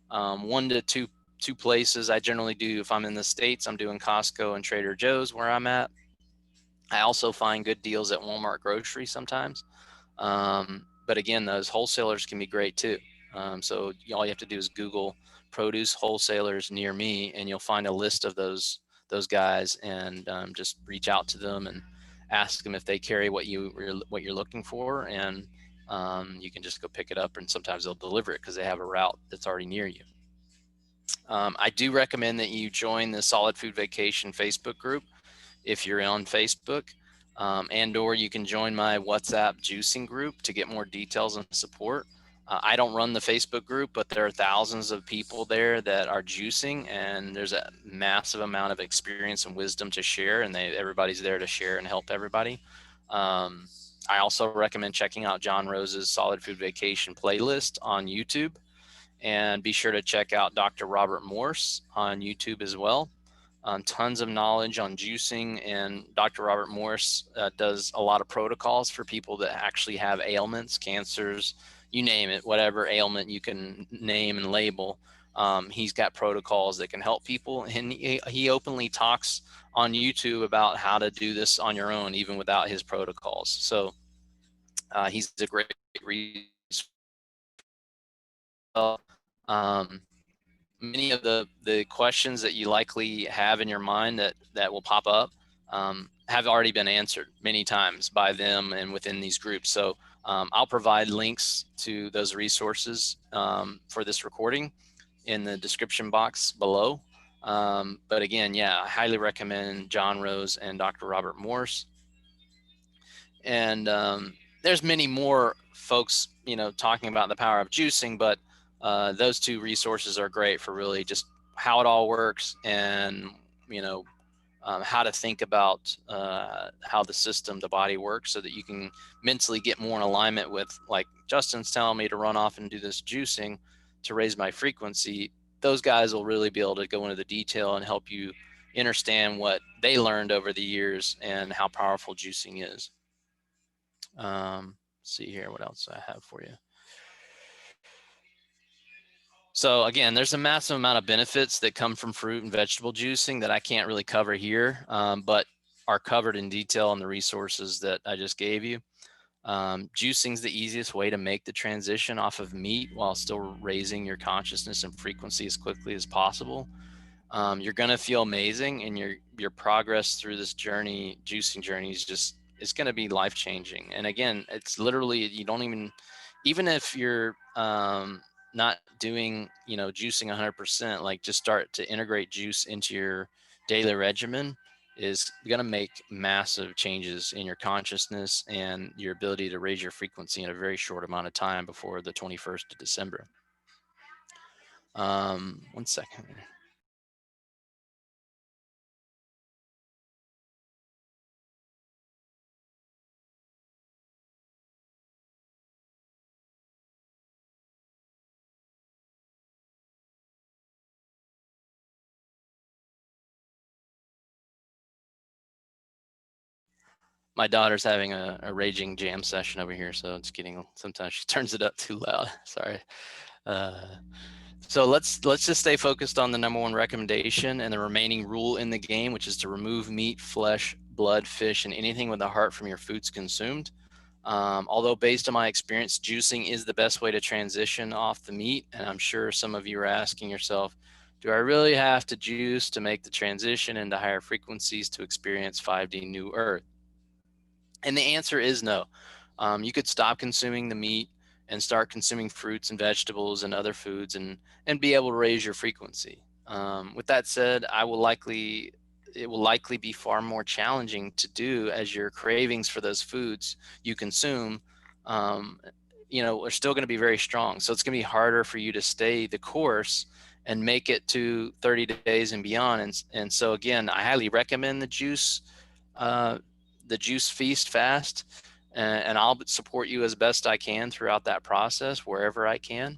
one to two places. I generally do, if I'm in the States, I'm doing Costco and Trader Joe's where I'm at. I also find good deals at Walmart Grocery sometimes. But again, those wholesalers can be great too. So all you have to do is Google produce wholesalers near me, and you'll find a list of those guys, and just reach out to them and ask them if they carry what you're looking for, and you can just go pick it up, and sometimes they'll deliver it because they have a route that's already near you. I do recommend that you join the Solid Food Vacation Facebook group if you're on Facebook, and or you can join my WhatsApp juicing group to get more details and support. I don't run the Facebook group, but there are thousands of people there that are juicing, and there's a massive amount of experience and wisdom to share, and everybody's there to share and help everybody. I also recommend checking out John Rose's Solid Food Vacation playlist on YouTube, and be sure to check out Dr. Robert Morse on YouTube as well. Tons of knowledge on juicing, and Dr. Robert Morse does a lot of protocols for people that actually have ailments, cancers, you name it, whatever ailment you can name and label. He's got protocols that can help people, and he openly talks on YouTube about how to do this on your own, even without his protocols. So he's a great resource. Um, Many of the questions that you likely have in your mind that will pop up have already been answered many times by them and within these groups. So I'll provide links to those resources for this recording in the description box below. But again, yeah, I highly recommend John Rose and Dr. Robert Morse. And there's many more folks, talking about the power of juicing, but those two resources are great for really just how it all works, and how to think about how the body works, so that you can mentally get more in alignment with, like Justin's telling me to run off and do this juicing to raise my frequency. Those guys will really be able to go into the detail and help you understand what they learned over the years and how powerful juicing is. See here, what else I have for you. So again, there's a massive amount of benefits that come from fruit and vegetable juicing that I can't really cover here, but are covered in detail in the resources that I just gave you. Juicing is the easiest way to make the transition off of meat while still raising your consciousness and frequency as quickly as possible. You're going to feel amazing, and your progress through this journey, juicing journey, it's going to be life changing. And again, it's literally, you don't even if you're not doing juicing 100%, like just start to integrate juice into your daily regimen is going to make massive changes in your consciousness and your ability to raise your frequency in a very short amount of time before the 21st of December. 1 second. My daughter's having a raging jam session over here, so it's sometimes she turns it up too loud. Sorry. So let's just stay focused on the number one recommendation and the remaining rule in the game, which is to remove meat, flesh, blood, fish, and anything with a heart from your foods consumed. Although based on my experience, juicing is the best way to transition off the meat. And I'm sure some of you are asking yourself, do I really have to juice to make the transition into higher frequencies to experience 5D New Earth? And the answer is no. You could stop consuming the meat and start consuming fruits and vegetables and other foods, and be able to raise your frequency. With that said, it will likely be far more challenging to do, as your cravings for those foods you consume, um, are still going to be very strong. So it's going to be harder for you to stay the course and make it to 30 days and beyond. And so again, I highly recommend uh, the juice feast fast, and I'll support you as best I can throughout that process wherever I can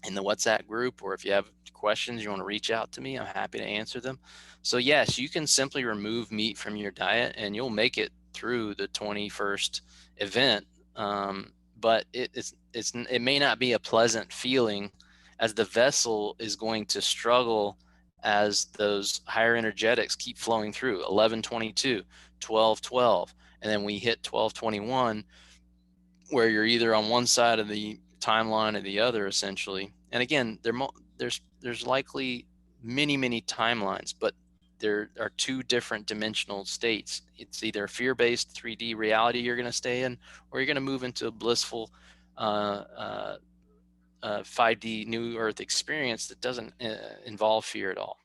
in the WhatsApp group, or if you have questions you want to reach out to me, I'm happy to answer them. So yes, you can simply remove meat from your diet and you'll make it through the 21st event. But it may not be a pleasant feeling, as the vessel is going to struggle as those higher energetics keep flowing through 1122, 1212, and then we hit 1221, where you're either on one side of the timeline or the other, essentially. And again, there's likely many timelines, but there are two different dimensional states. It's either fear-based 3D reality you're going to stay in, or you're going to move into a blissful uh, uh, 5D New Earth experience that doesn't involve fear at all.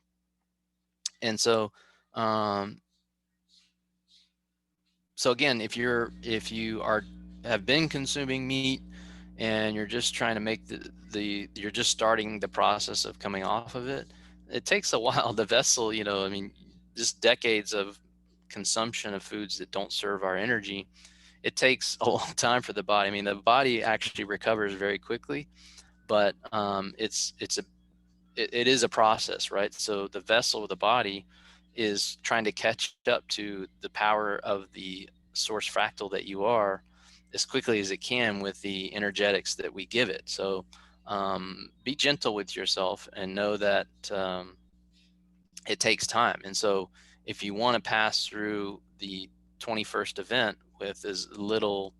And um, so again, if you are have been consuming meat and you're just trying to make you're just starting the process of coming off of it, it takes a while. The vessel, I mean, just decades of consumption of foods that don't serve our energy, it takes a long time for the body. I mean, the body actually recovers very quickly, but it is a process, right? So the vessel of the body is trying to catch up to the power of the source fractal that you are as quickly as it can with the energetics that we give it. So be gentle with yourself and know that it takes time. And so if you want to pass through the 21st event with as little,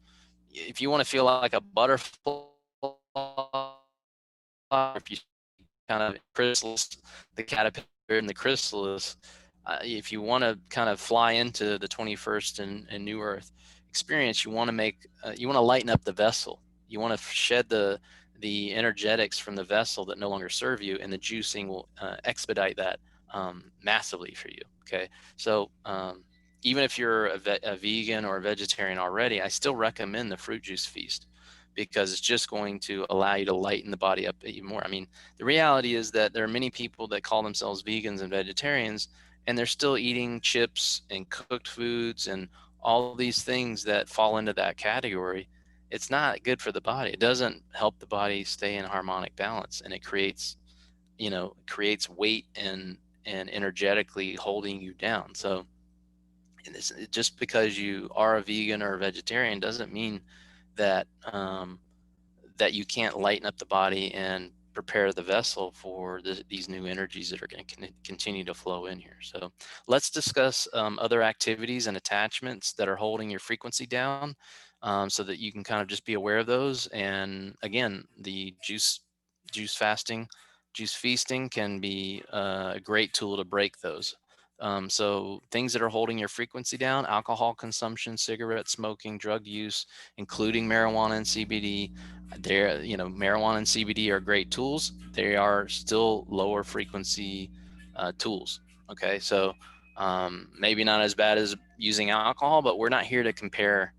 if you want to feel like a butterfly, if you kind of chrysalis, the caterpillar and the chrysalis, if you want to kind of fly into the 21st and New Earth experience, you want to lighten up the vessel. You want to shed the energetics from the vessel that no longer serve you, and the juicing will expedite that massively for you. Okay, so even if you're a vegan or a vegetarian already, I still recommend the fruit juice feast, because it's just going to allow you to lighten the body up even more. I mean, the reality is that there are many people that call themselves vegans and vegetarians, and they're still eating chips and cooked foods and all these things that fall into that category. It's not good for the body. It doesn't help the body stay in harmonic balance, and it creates weight and energetically holding you down. So just because you are a vegan or a vegetarian doesn't mean that that you can't lighten up the body and prepare the vessel for these new energies that are going to continue to flow in here. So let's discuss other activities and attachments that are holding your frequency down, so that you can kind of just be aware of those. And again, the juice fasting, juice feasting can be a great tool to break those. So things that are holding your frequency down: alcohol consumption, cigarette smoking, drug use, including marijuana and CBD. Marijuana and CBD are great tools. They are still lower frequency tools. Okay, so maybe not as bad as using alcohol, but we're not here to compare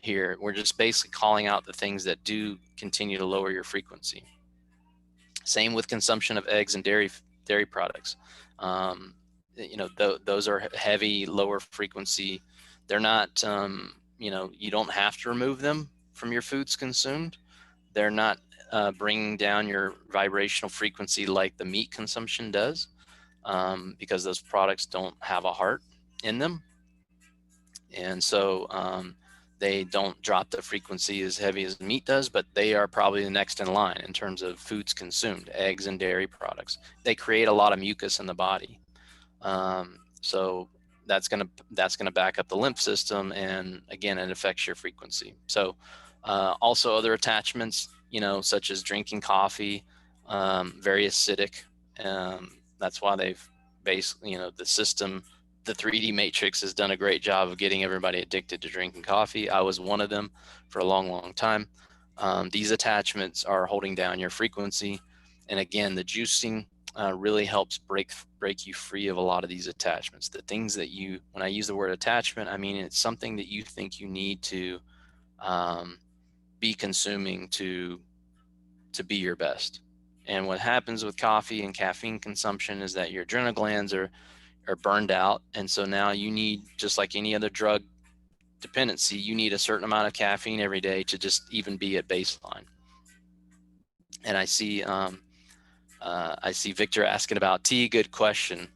here. We're just basically calling out the things that do continue to lower your frequency. Same with consumption of eggs and dairy products. Um, those are heavy, lower frequency. They're not, you don't have to remove them from your foods consumed. They're not bringing down your vibrational frequency like the meat consumption does, because those products don't have a heart in them. And so they don't drop the frequency as heavy as meat does, but they are probably the next in line in terms of foods consumed: eggs and dairy products. They create a lot of mucus in the body. So that's gonna back up the lymph system, and again, it affects your frequency. So also other attachments, such as drinking coffee, very acidic. That's why they've basically, the system, the 3D matrix has done a great job of getting everybody addicted to drinking coffee. I was one of them for a long, long time. These attachments are holding down your frequency. And again, the juicing really helps break you free of a lot of these attachments. The things that when I use the word attachment, I mean it's something that you think you need to um, be consuming to be your best. And what happens with coffee and caffeine consumption is that your adrenal glands are burned out, and so now you need, just like any other drug dependency, you need a certain amount of caffeine every day to just even be at baseline. And I see Victor asking about tea. Good question.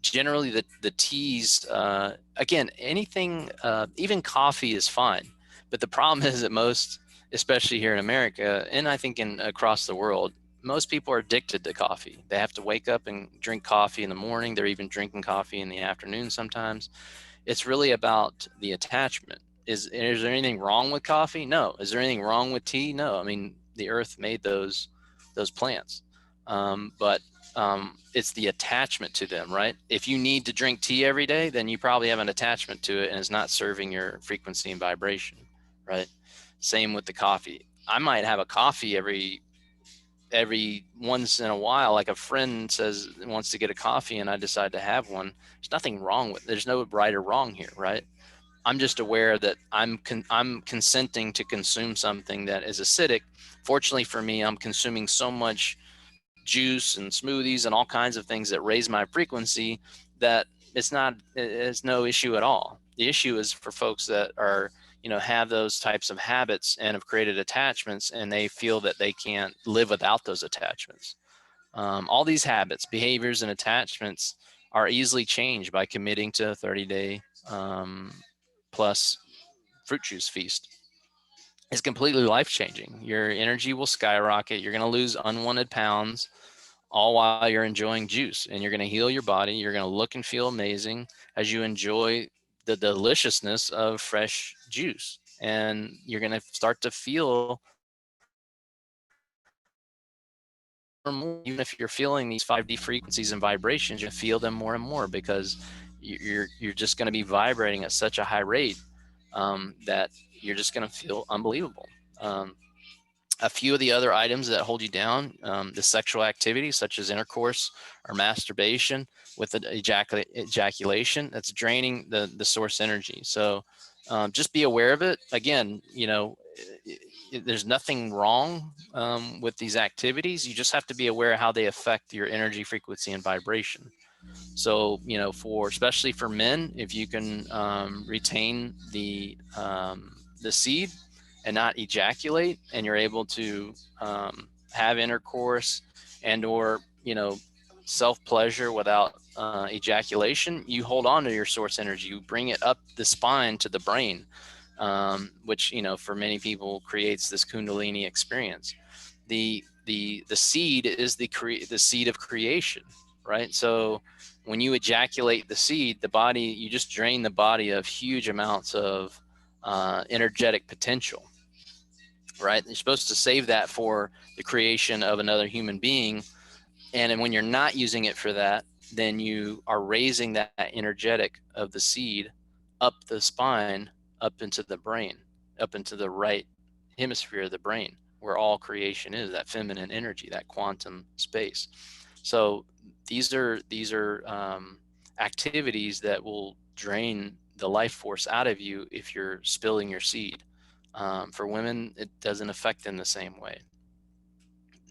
Generally, the teas, again, anything, even coffee is fine. But the problem is that most, especially here in America, and I think across the world, most people are addicted to coffee. They have to wake up and drink coffee in the morning. They're even drinking coffee in the afternoon sometimes. It's really about the attachment. Is there anything wrong with coffee? No. Is there anything wrong with tea? No. I mean, the earth made those plants, but it's the attachment to them, right? If you need to drink tea every day, then you probably have an attachment to it, and it's not serving your frequency and vibration, right? Same with the coffee. I might have a coffee every once in a while, like a friend says wants to get a coffee and I decide to have one. There's nothing wrong with it. There's no right or wrong here, right? I'm just aware that I'm consenting to consume something that is acidic. Fortunately for me, I'm consuming so much juice and smoothies and all kinds of things that raise my frequency that it's no issue at all. The issue is for folks that are, have those types of habits and have created attachments, and they feel that they can't live without those attachments. All these habits, behaviors, and attachments are easily changed by committing to a 30-day plus fruit juice feast. It's completely life-changing. Your energy will skyrocket. You're going to lose unwanted pounds, all while you're enjoying juice, and you're going to heal your body. You're going to look and feel amazing as you enjoy the deliciousness of fresh juice, and you're going to start to feel more. Even if you're feeling these 5D frequencies and vibrations, you feel them more and more because you're just going to be vibrating at such a high rate that you're just going to feel unbelievable. A few of the other items that hold you down, the sexual activity such as intercourse or masturbation with the ejaculation, that's draining the source energy. So just be aware of it. Again, there's nothing wrong with these activities. You just have to be aware how they affect your energy, frequency, and vibration. So, especially for men, if you can retain the seed and not ejaculate, and you're able to have intercourse and or self pleasure without ejaculation, you hold on to your source energy. You bring it up the spine to the brain, which for many people creates this Kundalini experience. The seed is the seed of creation, right? So when you ejaculate the seed, you just drain the body of huge amounts of energetic potential, right? You're supposed to save that for the creation of another human being. And when you're not using it for that, then you are raising that energetic of the seed up the spine, up into the brain, up into the right hemisphere of the brain, where all creation is, that feminine energy, that quantum space. So these are activities that will drain the life force out of you if you're spilling your seed. For women, it doesn't affect them the same way.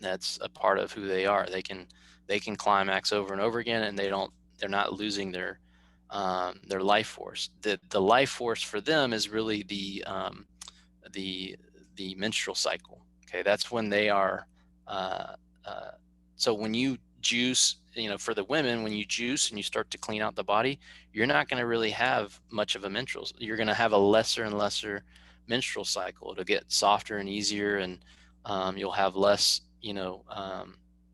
That's a part of who they are. They can climax over and over again, and they're not losing their life force. The life force for them is really the menstrual cycle. Okay, that's when they are. Uh, uh, so when you juice, for the women, when you juice and you start to clean out the body, you're not going to really have much of a menstrual. You're going to have a lesser and lesser menstrual cycle. It'll get softer and easier, and you'll have less,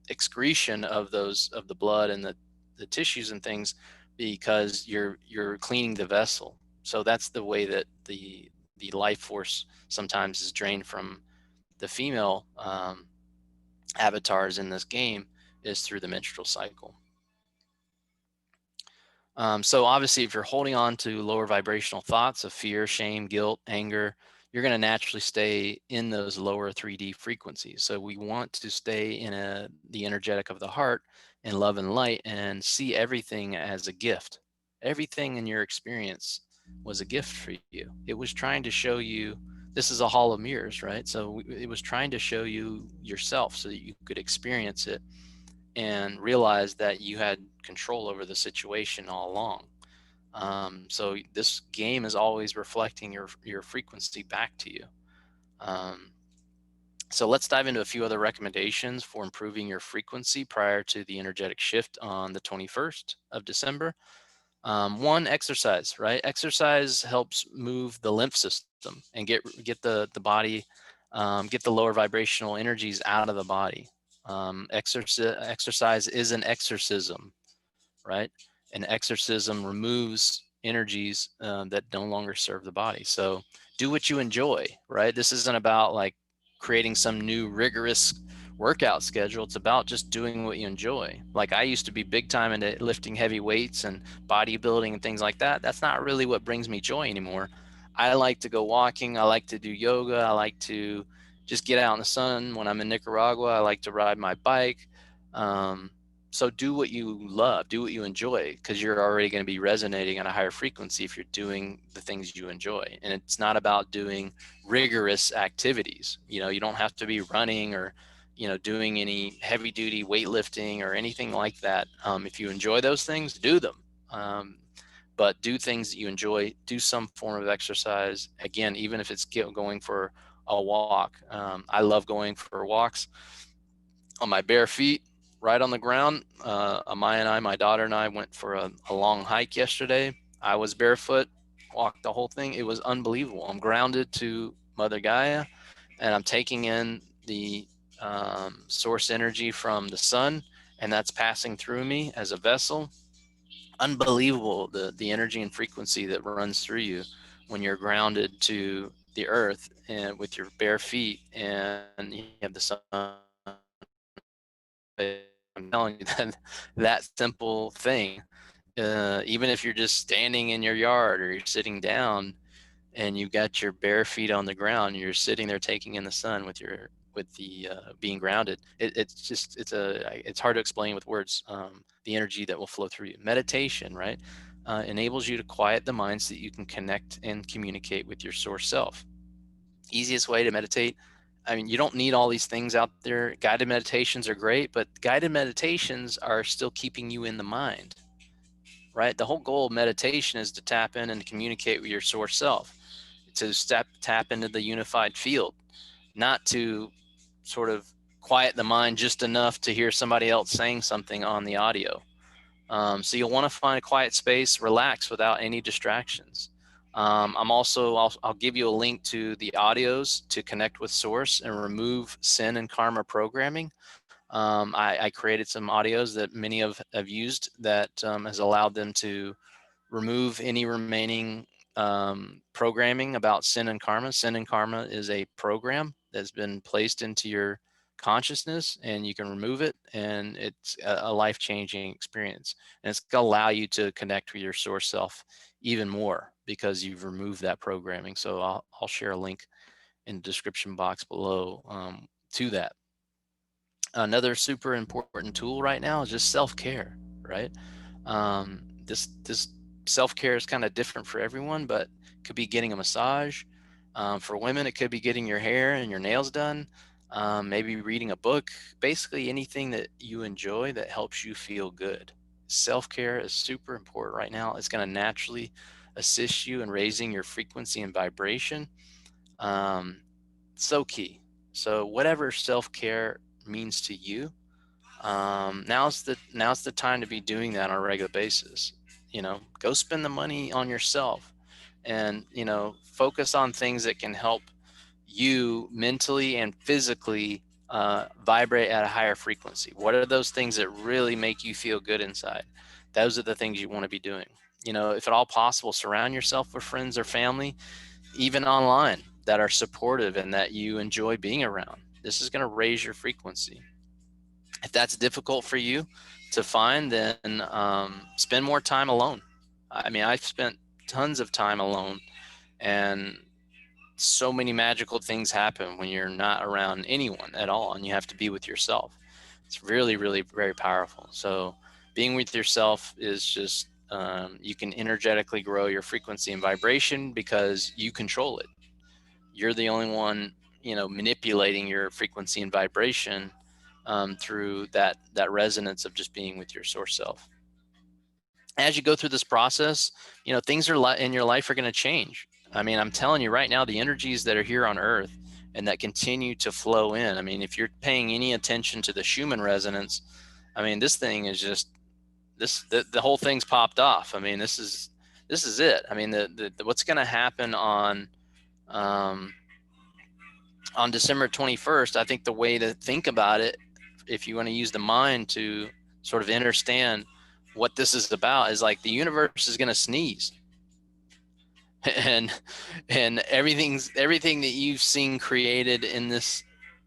excretion of the blood and the tissues and things. because you're cleaning the vessel. So that's the way that the life force sometimes is drained from the female avatars in this game, is through the menstrual cycle. So obviously, if you're holding on to lower vibrational thoughts of fear, shame, guilt, anger, you're going to naturally stay in those lower 3D frequencies. So we want to stay in the energetic of the heart and love and light, and see everything as a gift. Everything in your experience was a gift for you. It was trying to show you, this is a hall of mirrors, right? So it was trying to show you yourself so that you could experience it and realize that you had control over the situation all along. So this game is always reflecting your frequency back to you. Um, so let's dive into a few other recommendations for improving your frequency prior to the energetic shift on the 21st of December. One, exercise, right? Exercise helps move the lymph system and get the body, get the lower vibrational energies out of the body. Exercise is an exorcism, right? An exorcism removes energies that no longer serve the body. So do what you enjoy, right? This isn't about like creating some new rigorous workout schedule. It's about just doing what you enjoy. Like I used to be big time into lifting heavy weights and bodybuilding and things like that. That's not really what brings me joy anymore. I like to go walking. I like to do yoga. I like to just get out in the sun. When I'm in Nicaragua, I like to ride my bike. Um, so do what you love, do what you enjoy, because you're already going to be resonating on a higher frequency if you're doing the things you enjoy. And it's not about doing rigorous activities. You don't have to be running or, doing any heavy duty weightlifting or anything like that. If you enjoy those things, do them. But do things that you enjoy, do some form of exercise. Again, even if it's going for a walk. I love going for walks on my bare feet, right on the ground. Amaya and I, my daughter and I, went for a long hike yesterday. I was barefoot, walked the whole thing. It was unbelievable. I'm grounded to Mother Gaia, and I'm taking in the source energy from the sun, and that's passing through me as a vessel. Unbelievable, the energy and frequency that runs through you when you're grounded to the earth and with your bare feet and you have the sun. I'm telling you that simple thing, even if you're just standing in your yard or you're sitting down and you've got your bare feet on the ground, you're sitting there taking in the sun with the being grounded. It's hard to explain with words. The energy that will flow through you. Meditation, right, enables you to quiet the mind so that you can connect and communicate with your source self. Easiest way to meditate. I mean, you don't need all these things out there. Guided meditations are great, but guided meditations are still keeping you in the mind, right? The whole goal of meditation is to tap in and communicate with your source self, to tap into the unified field, not to sort of quiet the mind just enough to hear somebody else saying something on the audio. So you'll want to find a quiet space, relax without any distractions. I'll give you a link to the audios to connect with source and remove sin and karma programming. I created some audios that many have used that has allowed them to remove any remaining programming about sin and karma. Sin and karma is a program that's been placed into your consciousness, and you can remove it, and it's a life-changing experience. And it's going to allow you to connect with your source self even more because you've removed that programming. So I'll share a link in the description box below to that. Another super important tool right now is just self-care, right? This self-care is kind of different for everyone, but it could be getting a massage. For women, it could be getting your hair and your nails done, maybe reading a book, basically anything that you enjoy that helps you feel good. Self-care is super important right now. It's going to naturally assist you in raising your frequency and vibration. Um, so key. So whatever self-care means to you, now's the time to be doing that on a regular basis. Go spend the money on yourself, and focus on things that can help you mentally and physically vibrate at a higher frequency? What are those things that really make you feel good inside? Those are the things you want to be doing. If at all possible, surround yourself with friends or family, even online, that are supportive and that you enjoy being around. This is going to raise your frequency. If that's difficult for you to find, then spend more time alone. I mean, I've spent tons of time alone, and so many magical things happen when you're not around anyone at all and you have to be with yourself. It's really, really very powerful. So being with yourself is just, you can energetically grow your frequency and vibration because you control it. You're the only one, manipulating your frequency and vibration, through that resonance of just being with your source self. As you go through this process, things in your life are going to change. I mean, I'm telling you right now, the energies that are here on Earth and that continue to flow in. I mean, if you're paying any attention to the Schumann resonance, I mean, this thing is just the whole thing's popped off. I mean, this is it. I mean, the what's going to happen um, on December 21st. I think the way to think about it, if you want to use the mind to sort of understand what this is about, is like the universe is going to sneeze, and everything that you've seen created in this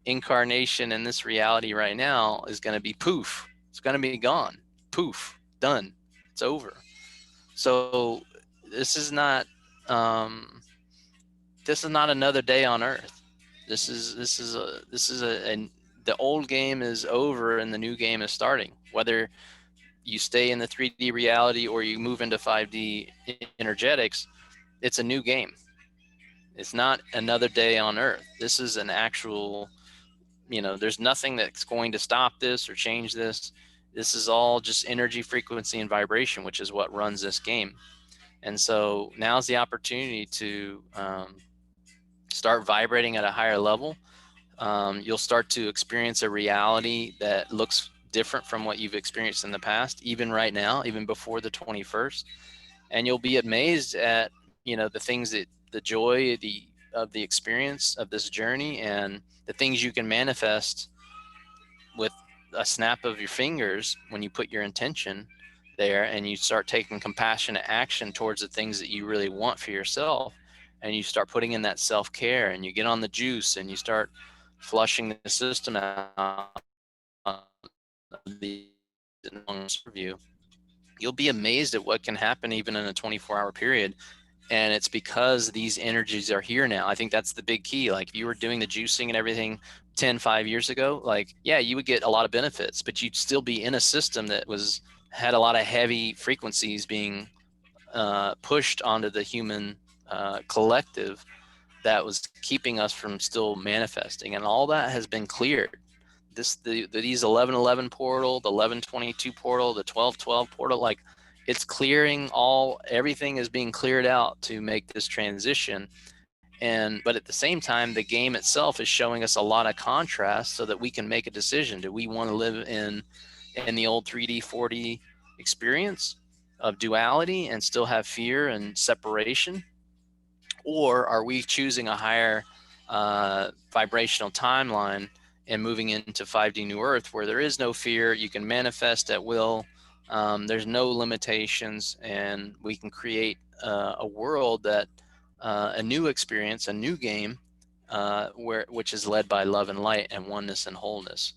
incarnation and this reality right now is going to be poof. It's going to be gone. Poof. Done. It's over. So this is not um, this is not another day on Earth. And the old game is over and the new game is starting. Whether you stay in the 3D reality or you move into 5D energetics, it's a new game. It's not another day on Earth. This is an actual, there's nothing that's going to stop this or change this. This is all just energy, frequency, and vibration, which is what runs this game. And so now's the opportunity to start vibrating at a higher level. You'll start to experience a reality that looks different from what you've experienced in the past, even right now, even before the 21st. And you'll be amazed at, the things the joy, of the experience of this journey, and the things you can manifest with a snap of your fingers when you put your intention there and you start taking compassionate action towards the things that you really want for yourself, and you start putting in that self-care and you get on the juice and you start flushing the system out the serve you. You'll be amazed at what can happen even in a 24-hour period. And it's because these energies are here now. I think that's the big key. Like, if you were doing the juicing and everything 5 years ago, like, yeah, you would get a lot of benefits, but you'd still be in a system that had a lot of heavy frequencies being pushed onto the human collective, that was keeping us from still manifesting. And all that has been cleared. These 1111 portal, the 1122 portal, the 1212 portal, like, it's clearing everything is being cleared out to make this transition. But at the same time, the game itself is showing us a lot of contrast so that we can make a decision. Do we want to live in the old 3D 4D experience of duality and still have fear and separation, or are we choosing a higher vibrational timeline and moving into 5D New Earth, where there is no fear, you can manifest at will, there's no limitations, and we can create a world that a new experience, a new game, which is led by love and light and oneness and wholeness.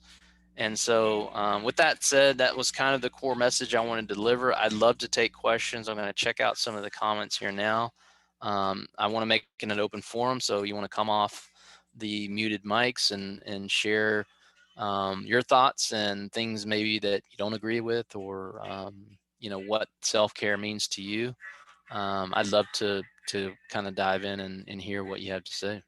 And so with that said, that was kind of the core message I wanted to deliver. I'd love to take questions. I'm going to check out some of the comments here now. I want to make it an open forum, so you want to come off the muted mics and share your thoughts and things maybe that you don't agree with, or what self-care means to you. I'd love to kind of dive in and hear what you have to say.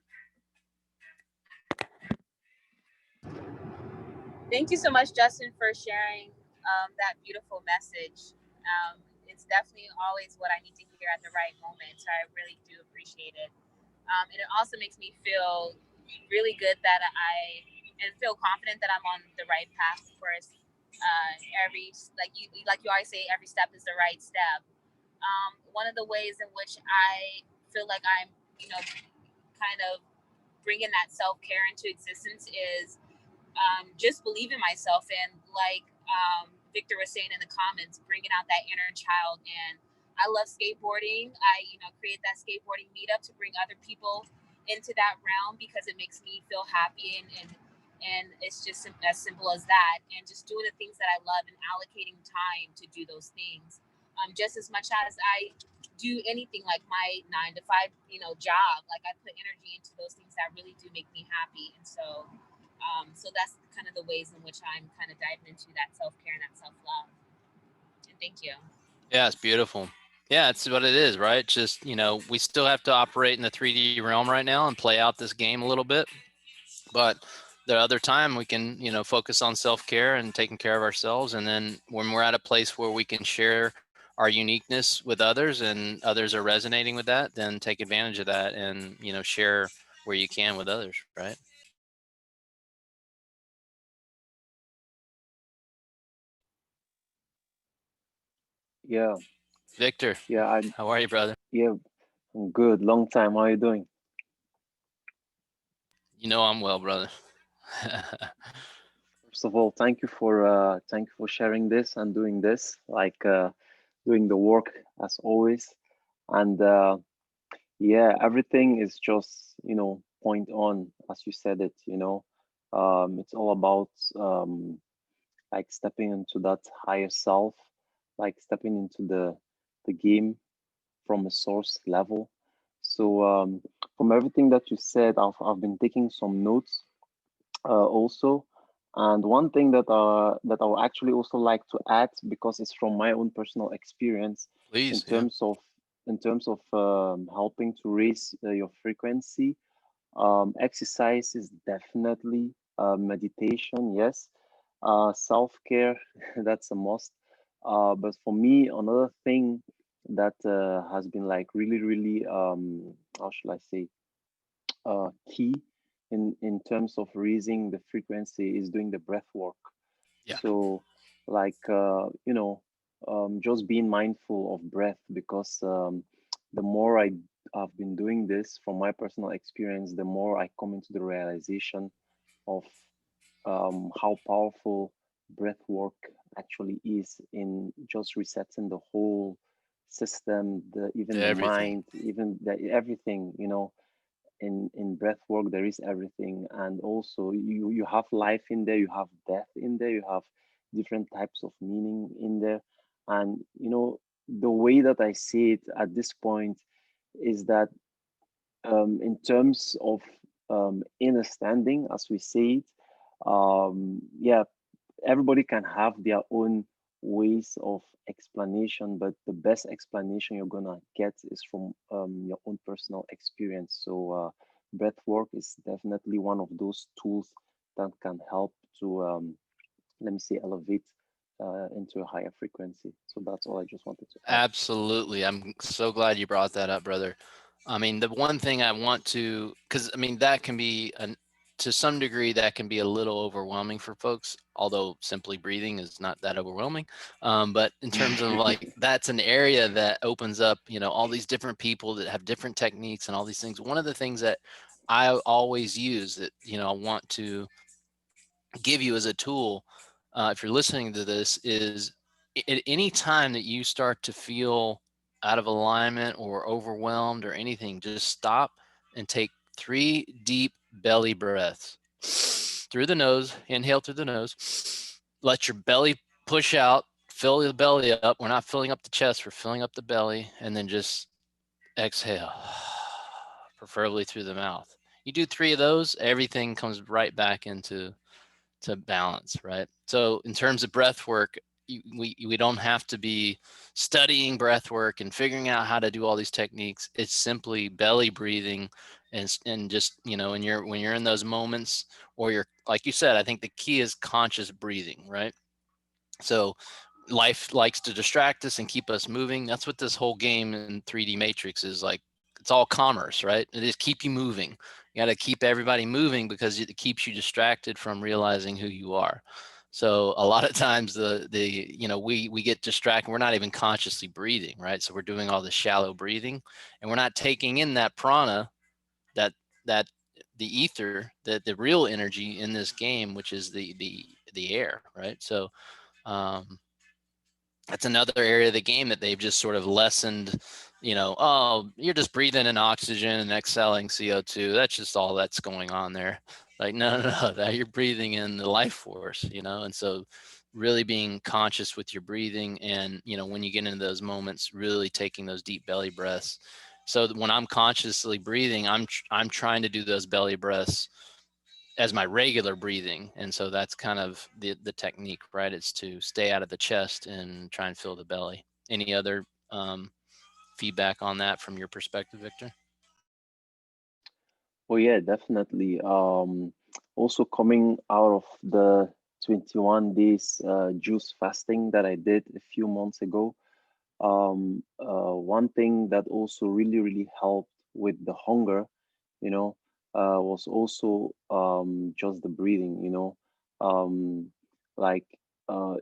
Thank you so much, Justin, for sharing that beautiful message. It's definitely always what I need to hear at the right moment. So I really do appreciate it. And it also makes me feel really good that and feel confident that I'm on the right path. Of course, like you always say, every step is the right step. One of the ways in which I feel like I'm, kind of bringing that self-care into existence is just believe in myself. And like Victor was saying in the comments, bringing out that inner child. And I love skateboarding. I, create that skateboarding meetup to bring other people into that realm because it makes me feel happy, and it's just as simple as that. And just doing the things that I love and allocating time to do those things, just as much as I do anything like my 9 to 5, job. Like I put energy into those things that really do make me happy. And so that's kind of the ways in which I'm kind of diving into that self-care and that self-love. And thank you. Yeah, it's beautiful. Yeah, it's what it is, right? Just, we still have to operate in the 3D realm right now and play out this game a little bit. But the other time we can, focus on self-care and taking care of ourselves. And then when we're at a place where we can share our uniqueness with others and others are resonating with that, then take advantage of that and, share where you can with others, right? Yeah, Victor, yeah, how are you, brother? yeah, I'm good. Long time. How are you doing? I'm well, brother. First of all, thank you for sharing this and doing this, like doing the work as always. And yeah, everything is just, point on, as you said it. It's all about like stepping into that higher self, like stepping into the game from a source level. So from everything that you said, I've been taking some notes also. And one thing that I would actually also like to add, because it's from my own personal experience, in Please, yeah. terms of helping to raise your frequency. Exercise is definitely meditation, yes. Self-care, that's a must. But for me, another thing that has been like really, really, how should I say, key in terms of raising the frequency is doing the breath work. Yeah, So, like, just being mindful of breath, because the more I've been doing this from my personal experience, the more I come into the realization of how powerful breath work actually is in just resetting the whole system, even the everything. mind, even everything. In breath work there is everything, and also you have life in there, you have death in there, you have different types of meaning in there. And the way that I see it at this point is that in terms of understanding, as we say it, yeah, everybody can have their own ways of explanation, but the best explanation you're gonna get is from your own personal experience. So breath work is definitely one of those tools that can help to let me say elevate into a higher frequency. So that's all I just wanted to add. Absolutely. I'm so glad you brought that up, brother. I mean, the one thing I want to, because I mean, that can be to some degree, that can be a little overwhelming for folks, although simply breathing is not that overwhelming. But in terms of like, that's an area that opens up, all these different people that have different techniques and all these things. One of the things that I always use that, I want to give you as a tool, if you're listening to this, is at any time that you start to feel out of alignment or overwhelmed or anything, just stop and take 3 deep belly breaths through the nose. Inhale through the nose. Let your belly push out. Fill the belly up. We're not filling up the chest, we're filling up the belly. And then just exhale, preferably through the mouth. You do 3 of those, everything comes right back into to balance, right? So in terms of breath work, we don't have to be studying breath work and figuring out how to do all these techniques. It's simply belly breathing, and just when you're in those moments, or you're like you said, I think the key is conscious breathing, right? So life likes to distract us and keep us moving. That's what this whole game in 3D Matrix is like. It's all commerce, right? It is keep you moving. You got to keep everybody moving because it keeps you distracted from realizing who you are. So a lot of times we get distracted. We're not even consciously breathing, right? So we're doing all this shallow breathing, and we're not taking in that prana, that that the ether, the real energy in this game, which is the air, right? So that's another area of the game that they've just sort of lessened, oh, you're just breathing in oxygen and exhaling CO2. That's just all that's going on there. Like, no, that you're breathing in the life force, and so really being conscious with your breathing, and, when you get into those moments, really taking those deep belly breaths. So when I'm consciously breathing, I'm trying to do those belly breaths as my regular breathing. And so that's kind of the technique, right? It's to stay out of the chest and try and fill the belly. Any other feedback on that from your perspective, Victor? Well, yeah, definitely. Also coming out of the 21 days juice fasting that I did a few months ago, one thing that also really, really helped with the hunger, you know, was also just the breathing, um, like uh,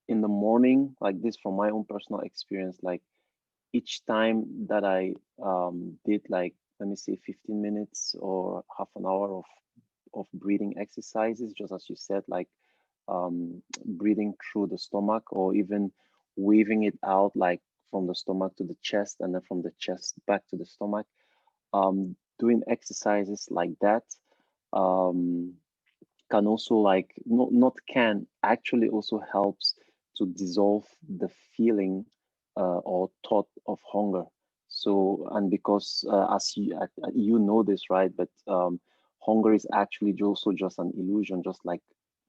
in the morning, like this from my own personal experience, like each time that I did like, let me say 15 minutes or half an hour of breathing exercises, just as you said, like breathing through the stomach or even waving it out like from the stomach to the chest and then from the chest back to the stomach. Doing exercises like that um, can also like not can actually also helps to dissolve the feeling or thought of hunger. So and because as you know this, right, but hunger is actually also just an illusion, just like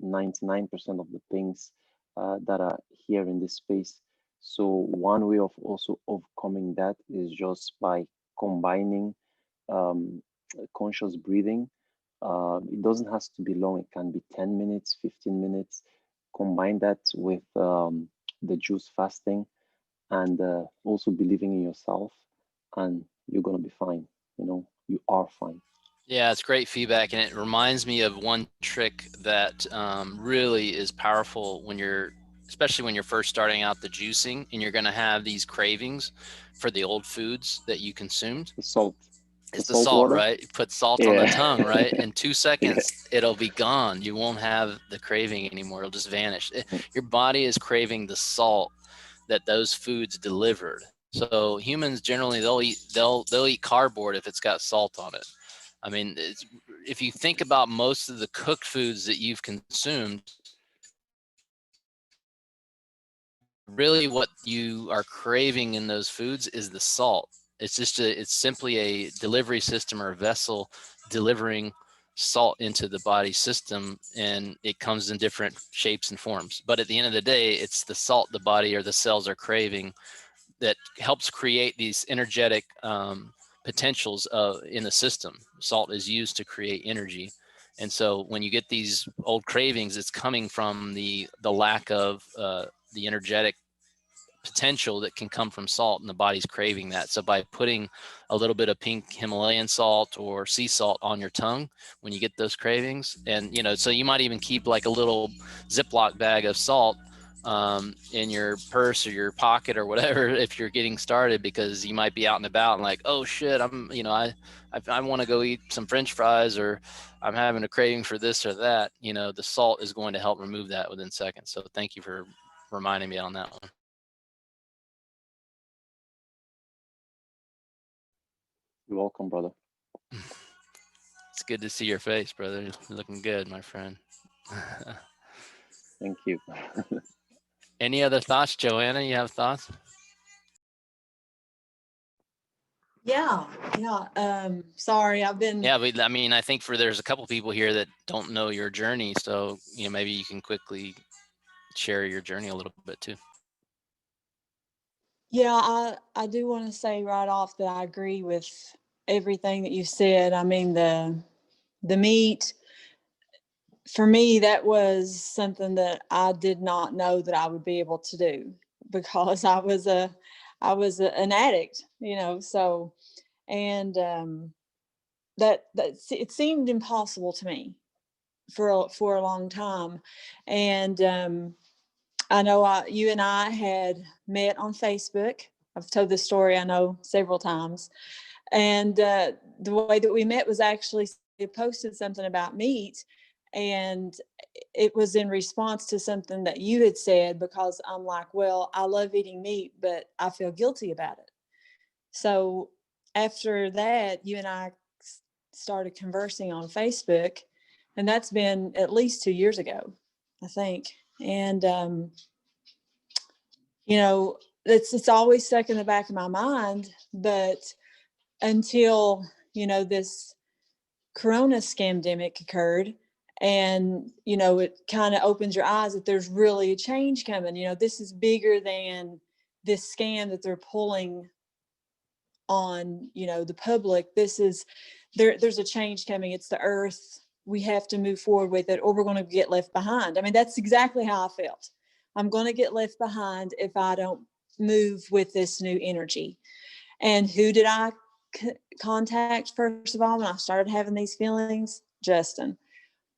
99% of the things that are here in this space. So one way of also overcoming that is just by combining um, conscious breathing. It doesn't have to be long. It can be 10 minutes, 15 minutes. Combine that with the juice fasting and also believing in yourself, and you're going to be fine. You are fine. Yeah, it's great feedback. And it reminds me of one trick that really is powerful especially when you're first starting out the juicing and you're going to have these cravings for the old foods that you consumed. The salt, the It's the salt salt, water. right? You put salt on the Yeah. tongue, right? In 2 Yeah. seconds, it'll be gone. You won't have the craving anymore. It'll just vanish. Your body is craving the salt that those foods delivered. So humans generally they'll eat cardboard if it's got salt on it. I mean, if you think about most of the cooked foods that you've consumed, really what you are craving in those foods is the salt. It's simply a delivery system or a vessel delivering salt into the body system, and it comes in different shapes and forms. But at the end of the day, it's the salt the body or the cells are craving that helps create these energetic potentials in the system. Salt is used to create energy. And so when you get these old cravings, it's coming from the lack of the energetic potential that can come from salt, and the body's craving that. So by putting a little bit of pink Himalayan salt or sea salt on your tongue when you get those cravings, and so you might even keep like a little Ziploc bag of salt in your purse or your pocket or whatever if you're getting started, because you might be out and about and like, oh shit, I want to go eat some French fries, or I'm having a craving for this or that. The salt is going to help remove that within seconds. So thank you for reminding me on that one. You're welcome, brother. It's good to see your face, brother. You're looking good, my friend. Thank you. Any other thoughts, Joanna? You have thoughts? Yeah. Sorry, I've been. Yeah, but I mean, I think there's a couple people here that don't know your journey, so maybe you can quickly share your journey a little bit too. Yeah, I do want to say right off that I agree with everything that you said. I mean, the meat, for me, that was something that I did not know that I would be able to do, because an addict, so, and that it seemed impossible to me for a long time. And I know you and I had met on Facebook. I've told this story, I know, several times. And the way that we met was actually posted something about meat, and it was in response to something that you had said, because I'm like, well, I love eating meat, but I feel guilty about it. So after that, you and I started conversing on Facebook, and that's been at least 2 years ago, I think. And, you know, it's always stuck in the back of my mind, but until, you know, this Corona scamdemic occurred, and, you know, it kind of opens your eyes that there's really a change coming. You know, this is bigger than this scam that they're pulling on, you know, the public. This is, there's a change coming. It's the earth. We have to move forward with it, or we're going to get left behind. I mean, that's exactly how I felt. I'm going to get left behind if I don't move with this new energy. And who did I contact first of all when I started having these feelings? Justin,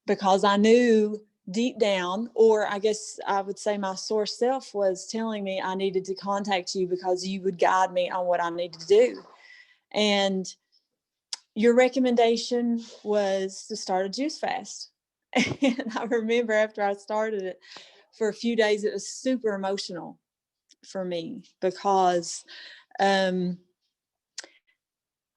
because I knew deep down, or I guess I would say my source self was telling me I needed to contact you because you would guide me on what I needed to do. And your recommendation was to start a juice fast. And I remember after I started it, for a few days, it was super emotional for me, because I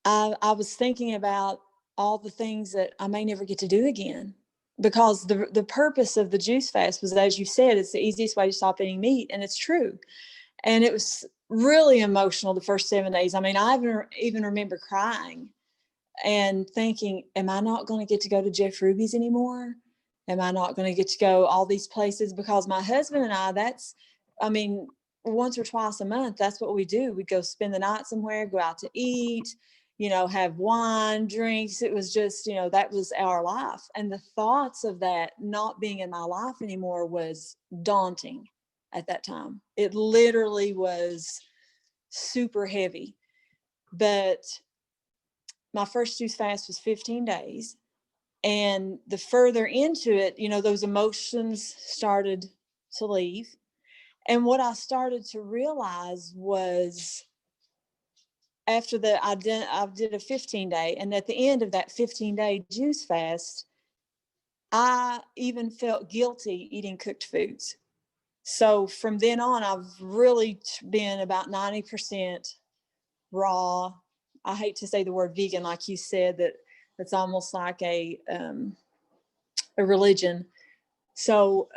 was thinking about all the things that I may never get to do again. Because the purpose of the juice fast was, as you said, it's the easiest way to stop eating meat. And it's true. And it was really emotional the first 7 days. I mean, I even remember crying and thinking, am I not going to get to go to Jeff Ruby's anymore? Am I not going to get to go all these places? Because my husband and I mean, once or twice a month, that's what we do. We go spend the night somewhere, go out to eat, you know, have wine, drinks. It was just, you know, that was our life. And the thoughts of that not being in my life anymore was daunting at that time. It literally was super heavy. But my first juice fast was 15 days. And the further into it, you know, those emotions started to leave. And what I started to realize was, after I did a 15-day, and at the end of that 15-day juice fast, I even felt guilty eating cooked foods. So from then on, I've really been about 90% raw. I hate to say the word vegan, like you said, that's almost like a religion. So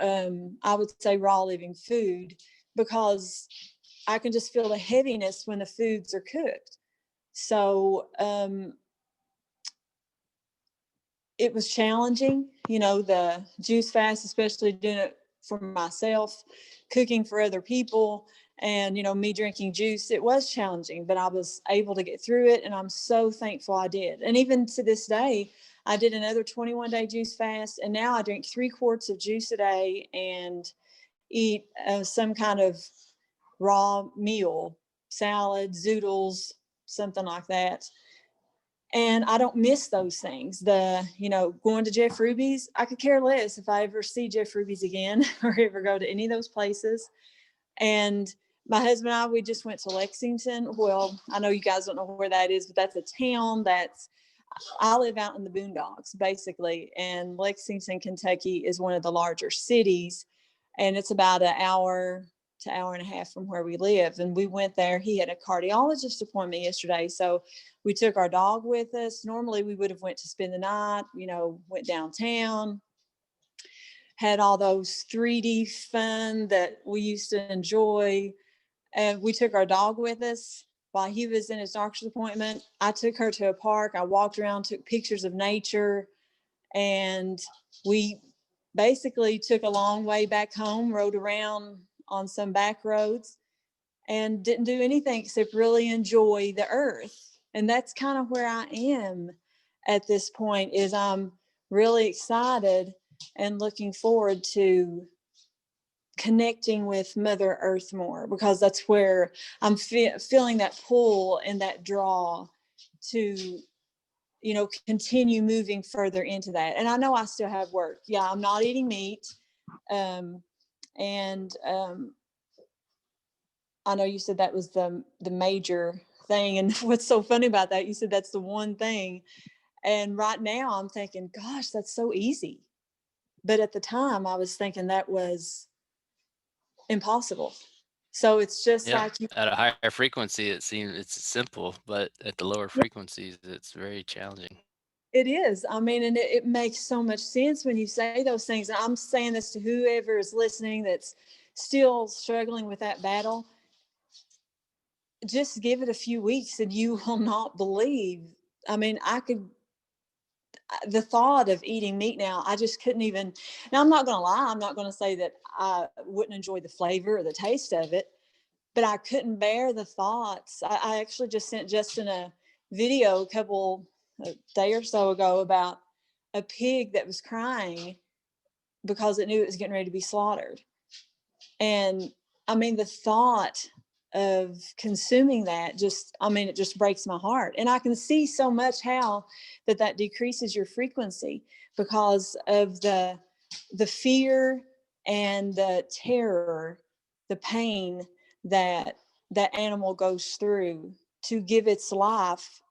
I would say raw living food, because I can just feel the heaviness when the foods are cooked. So it was challenging, you know, the juice fast, especially doing it for myself, cooking for other people, and, you know, me drinking juice. It was challenging, but I was able to get through it. And I'm so thankful I did. And even to this day, I did another 21-day juice fast. And now I drink 3 quarts of juice a day and eat some kind of raw meal, salad, zoodles, something like that. And I don't miss those things. You know, going to Jeff Ruby's, I could care less if I ever see Jeff Ruby's again or ever go to any of those places. And my husband and I, we just went to Lexington. Well, I know you guys don't know where that is, but that's a town I live out in the boondocks, basically. And Lexington, Kentucky is one of the larger cities. And it's about an hour to hour and a half from where we live. And we went there. He had a cardiologist appointment yesterday. So we took our dog with us. Normally we would have went to spend the night, you know, went downtown, had all those 3D fun that we used to enjoy. And we took our dog with us while he was in his doctor's appointment. I took her to a park. I walked around, took pictures of nature, and we basically took a long way back home, rode around on some back roads, and didn't do anything except really enjoy the earth. And that's kind of where I am at this point, is I'm really excited and looking forward to connecting with Mother Earth more, because that's where I'm feeling that pull and that draw to, you know, continue moving further into that. And I know I still have work. Yeah, I'm not eating meat. I know you said that was the major thing. And what's so funny about that, you said that's the one thing. And right now I'm thinking, gosh, that's so easy. But at the time I was thinking that was impossible. So it's just Yeah. like At a higher frequency, it seems it's simple, but at the lower frequencies, it's very challenging. it is. I mean, and it makes so much sense when you say those things. I'm saying this to whoever is listening that's still struggling with that battle. Just give it a few weeks and you will not believe. I mean, the thought of eating meat now, I just couldn't even. Now, I'm not going to lie. I'm not going to say that I wouldn't enjoy the flavor or the taste of it, but I couldn't bear the thoughts. I actually just sent Justin a video a day or so ago about a pig that was crying because it knew it was getting ready to be slaughtered. And I mean, the thought of consuming that just, I mean, it just breaks my heart. And I can see so much how that decreases your frequency because of the fear and the terror, the pain that that animal goes through to give its life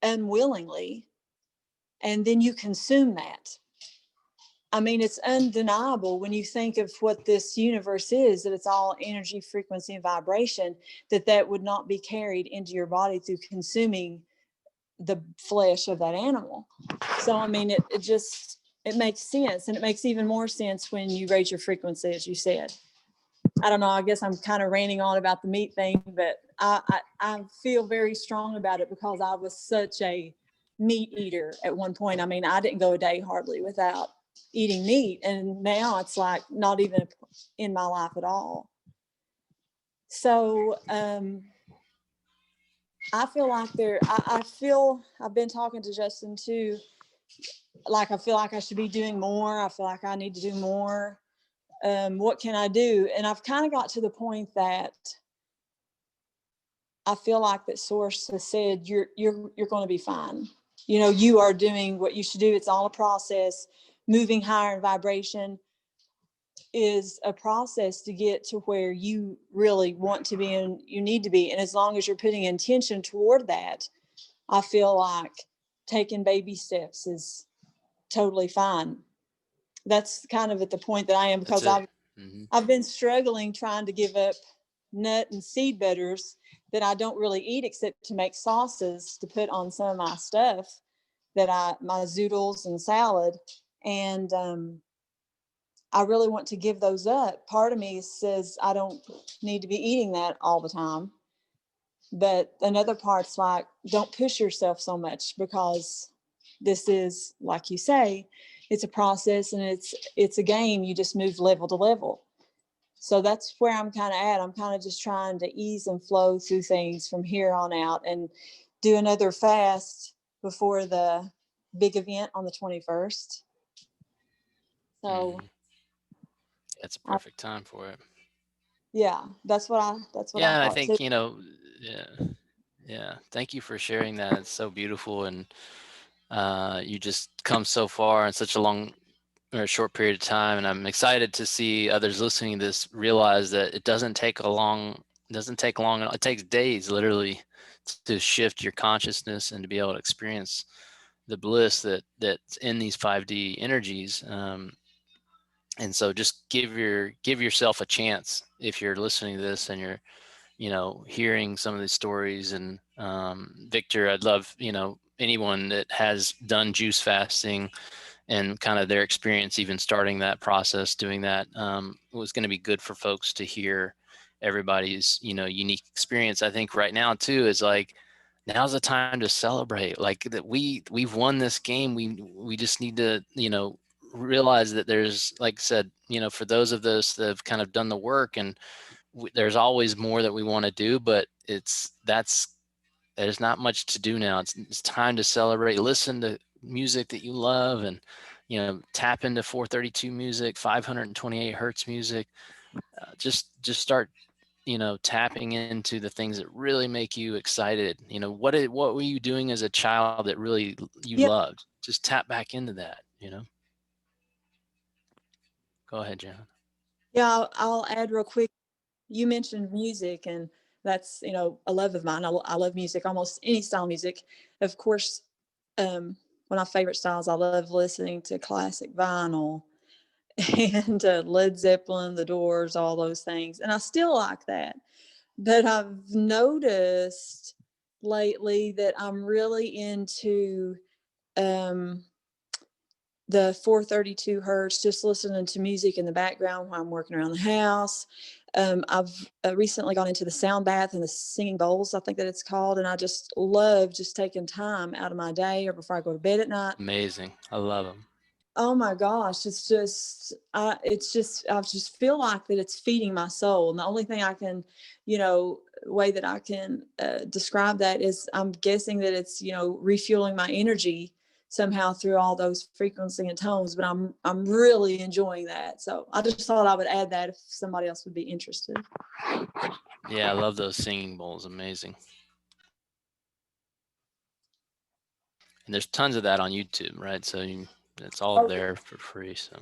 unwillingly. And then you consume that. I mean, it's undeniable when you think of what this universe is, that it's all energy, frequency, and vibration, that would not be carried into your body through consuming the flesh of that animal. So, I mean, it makes sense. And it makes even more sense when you raise your frequency, as you said. I don't know, I guess I'm kind of ranting on about the meat thing, but I feel very strong about it because I was such a meat eater at one point. I mean, I didn't go a day hardly without eating meat. And now it's like not even in my life at all. So I feel like I feel I've been talking to Justin too. Like I feel like I should be doing more. I feel like I need to do more. What can I do? And I've kind of got to the point that I feel like that source has said you're going to be fine. You know, you are doing what you should do. It's all a process. Moving higher in vibration is a process to get to where you really want to be and you need to be. And as long as you're putting intention toward that, I feel like taking baby steps is totally fine. That's kind of at the point that I am That's because it. Hmm. I've been struggling trying to give up nut and seed butters that I don't really eat except to make sauces to put on some of my stuff my zoodles and salad. And I really want to give those up. Part of me says I don't need to be eating that all the time. But another part's like, don't push yourself so much because this is, like you say, it's a process and it's a game. You just move level to level. So that's where I'm kind of at. I'm kind of just trying to ease and flow through things from here on out and do another fast before the big event on the 21st. So Hmm. That's a I, perfect time for it. yeah, that's what I Yeah, and I thought too. think, yeah, yeah. Thank you for sharing that. It's so beautiful, and you just come so far in such a long or a short period of time. And I'm excited to see others listening to this realize that it doesn't take long. It takes days, literally, to shift your consciousness and to be able to experience the bliss that's in these 5D energies. And so just give yourself a chance if you're listening to this and you're hearing some of these stories. And Victor, I'd love anyone that has done juice fasting and kind of their experience even starting that process, doing that, was going to be good for folks to hear everybody's unique experience. I think right now too is like, now's the time to celebrate, like that we've won this game. We just need to realize that there's, like I said, for those of us that have kind of done the work, and there's always more that we want to do, but there's not much to do now. It's time to celebrate. Listen to music that you love, and tap into 432 music, 528 hertz music. Just start tapping into the things that really make you excited. What were you doing as a child that really you Yeah, loved? Just tap back into that. Go ahead, Jan. yeah. I'll add real quick. You mentioned music, and that's a love of mine. I love music, almost any style of music. Of course, one of my favorite styles. I love listening to classic vinyl and Led Zeppelin, The Doors, all those things. And I still like that. But I've noticed lately that I'm really into the 432 hertz, just listening to music in the background while I'm working around the house. I've recently gone into the sound bath and the singing bowls, I think that it's called. And I just love just taking time out of my day or before I go to bed at night. Amazing. I love them. Oh my gosh, I just feel like that it's feeding my soul. And the only thing I can, way that I can describe that is I'm guessing that it's, refueling my energy somehow through all those frequency and tones, but I'm really enjoying that. So I just thought I would add that if somebody else would be interested. Yeah, I love those singing bowls. Amazing. And there's tons of that on YouTube, right? So it's all there for free. So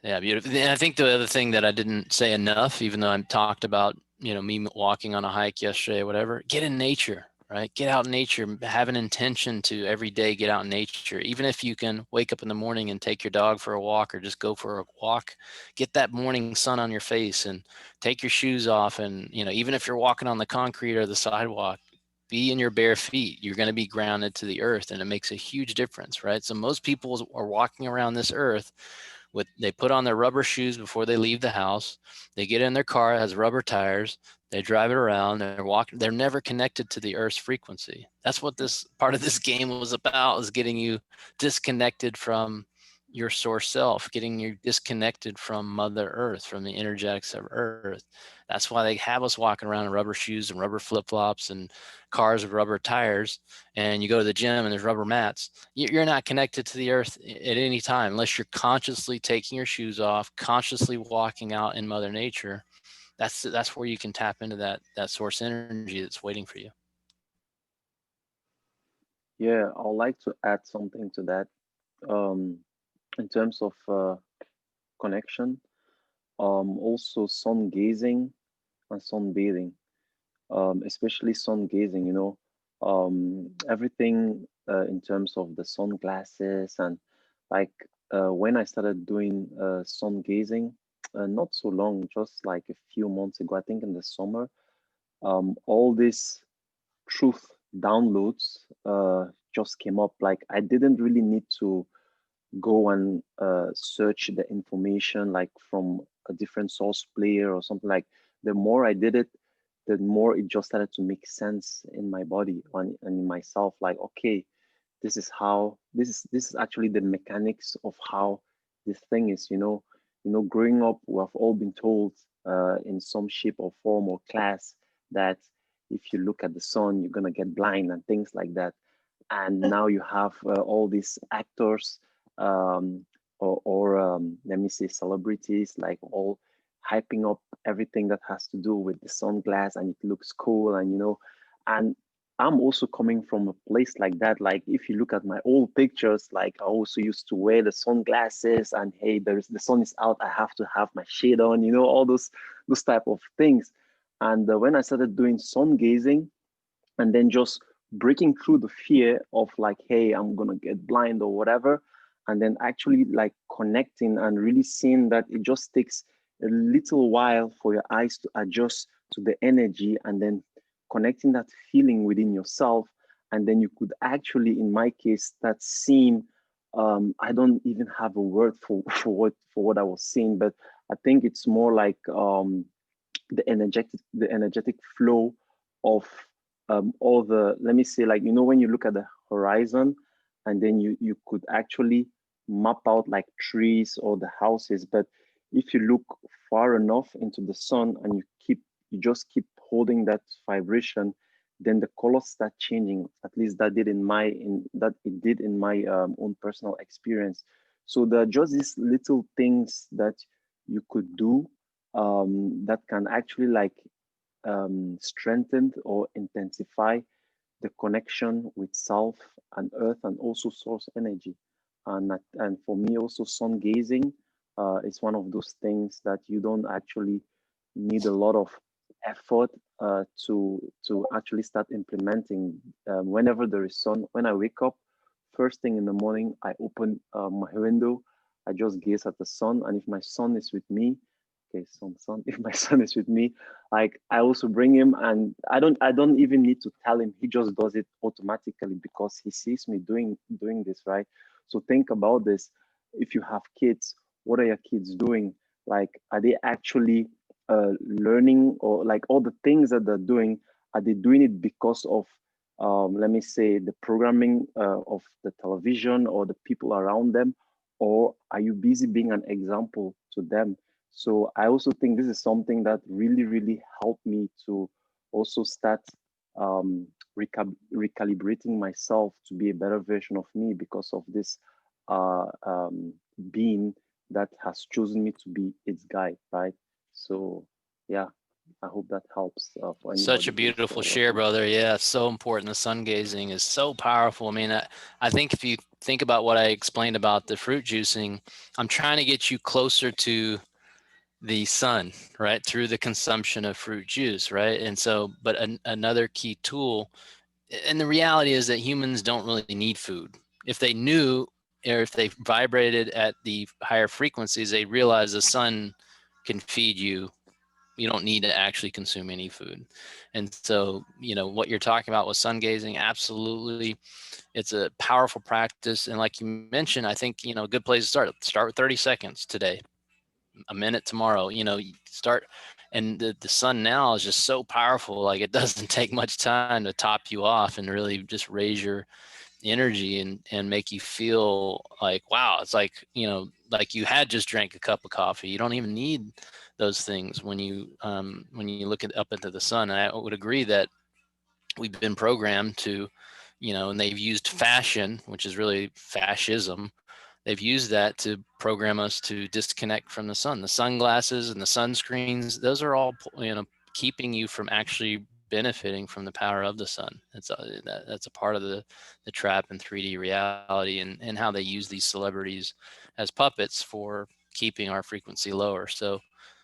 yeah, beautiful. And I think the other thing that I didn't say enough, even though I talked about, me walking on a hike yesterday or whatever, get in nature, right? Get out in nature, have an intention to every day get out in nature. Even if you can wake up in the morning and take your dog for a walk or just go for a walk, get that morning sun on your face and take your shoes off. And, even if you're walking on the concrete or the sidewalk, be in your bare feet. You're going to be grounded to the earth, and it makes a huge difference, right? So most people are walking around this earth they put on their rubber shoes before they leave the house. They get in their car, it has rubber tires. They drive it around. They're walking. They're never connected to the earth's frequency. That's what this part of this game was about, is getting you disconnected from your source self, getting you disconnected from Mother Earth, from the energetics of Earth. That's why they have us walking around in rubber shoes and rubber flip-flops and cars with rubber tires. And you go to the gym and there's rubber mats. You're not connected to the earth at any time unless you're consciously taking your shoes off, consciously walking out in Mother Nature. That's where you can tap into that source energy that's waiting for you. Yeah, I'd like to add something to that. In terms of connection, also sun gazing and sunbathing, especially sun gazing, everything in terms of the sunglasses and like when I started doing sun gazing, not so long, just like a few months ago, I think in the summer, all this truth downloads just came up. Like I didn't really need to go and search the information like from a different source player or something. Like the more I did it, the more it just started to make sense in my body and in myself. Like, okay, this is how this is actually the mechanics of how this thing is. Growing up, we have all been told in some shape or form or class that if you look at the sun, you're gonna get blind and things like that. And now you have all these actors or let me say celebrities, like all hyping up everything that has to do with the sunglass, and it looks cool. And I'm also coming from a place like that. Like if you look at my old pictures, like I also used to wear the sunglasses, and hey, the sun is out, I have to have my shade on, all those type of things. And when I started doing sun gazing, and then just breaking through the fear of like, hey, I'm gonna get blind or whatever, and then actually like connecting and really seeing that it just takes a little while for your eyes to adjust to the energy, and then connecting that feeling within yourself. And then you could actually, in my case, start seeing, I don't even have a word for what I was seeing, but I think it's more like the energetic flow of all the, let me say, like, when you look at the horizon, and then you could actually map out like trees or the houses. But if you look far enough into the sun, and you just keep holding that vibration, then the colors start changing. At least that it did in my own personal experience. So there are just these little things that you could do that can actually like strengthen or intensify the connection with self and earth, and also source energy. And for me also, sun gazing is one of those things that you don't actually need a lot of effort to actually start implementing. Whenever there is sun, when I wake up, first thing in the morning, I open my window. I just gaze at the sun, and if my son is with me, okay, son, if my son is with me, like I also bring him, and I don't even need to tell him. He just does it automatically because he sees me doing this, right? So think about this. If you have kids, what are your kids doing? Like, are they actually learning, or like all the things that they're doing, are they doing it because of let me say the programming of the television or the people around them, or are you busy being an example to them? So I also think this is something that really helped me to also start um, recalibrating myself to be a better version of me because of this being that has chosen me to be its guide, right? So yeah, I hope that helps for Such anybody a who's beautiful share, watching. brother. Yeah, it's so important. The sun gazing is so powerful. I mean, I think if you think about what I explained about the fruit juicing, I'm trying to get you closer to the sun, right? Through the consumption of fruit juice, right? And so, but another key tool, and the reality is that humans don't really need food. If they knew, or if they vibrated at the higher frequencies, they realize the sun can feed you. You don't need to actually consume any food. And so, what you're talking about with sun gazing, absolutely, it's a powerful practice. And like you mentioned, I think, a good place to start with 30 seconds today, a minute tomorrow, start. And the sun now is just so powerful. Like, it doesn't take much time to top you off and really just raise your energy and make you feel like, wow, it's like, like you had just drank a cup of coffee. You don't even need those things when you look up into the sun. And I would agree that we've been programmed to, and they've used fashion, which is really fascism. They've used that to program us to disconnect from the sun. The sunglasses and the sunscreens, those are all, keeping you from actually benefiting from the power of the sun. That's a part of the trap in 3D reality, and how they use these celebrities as puppets for keeping our frequency lower. So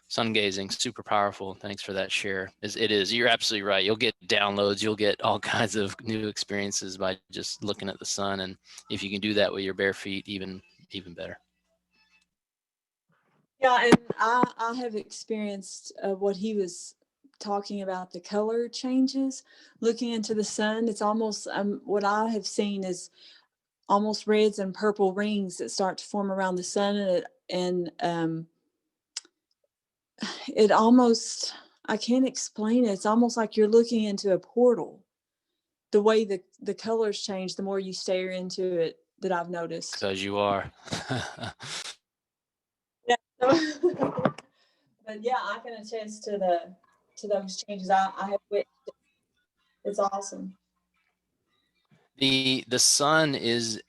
sun gazing, super powerful. Thanks for that share. It is. You're absolutely right. You'll get downloads. You'll get all kinds of new experiences by just looking at the sun. And if you can do that with your bare feet, even better. Yeah, and I have experienced what he was talking about, the color changes. Looking into the sun, it's almost what I have seen is almost reds and purple rings that start to form around the sun, and it almost, I can't explain it. It's almost like you're looking into a portal. The way the colors change, the more you stare into it, that I've noticed. Because you are. Yeah. But yeah, I can attest to those changes. I have witnessed it. It's awesome. The sun is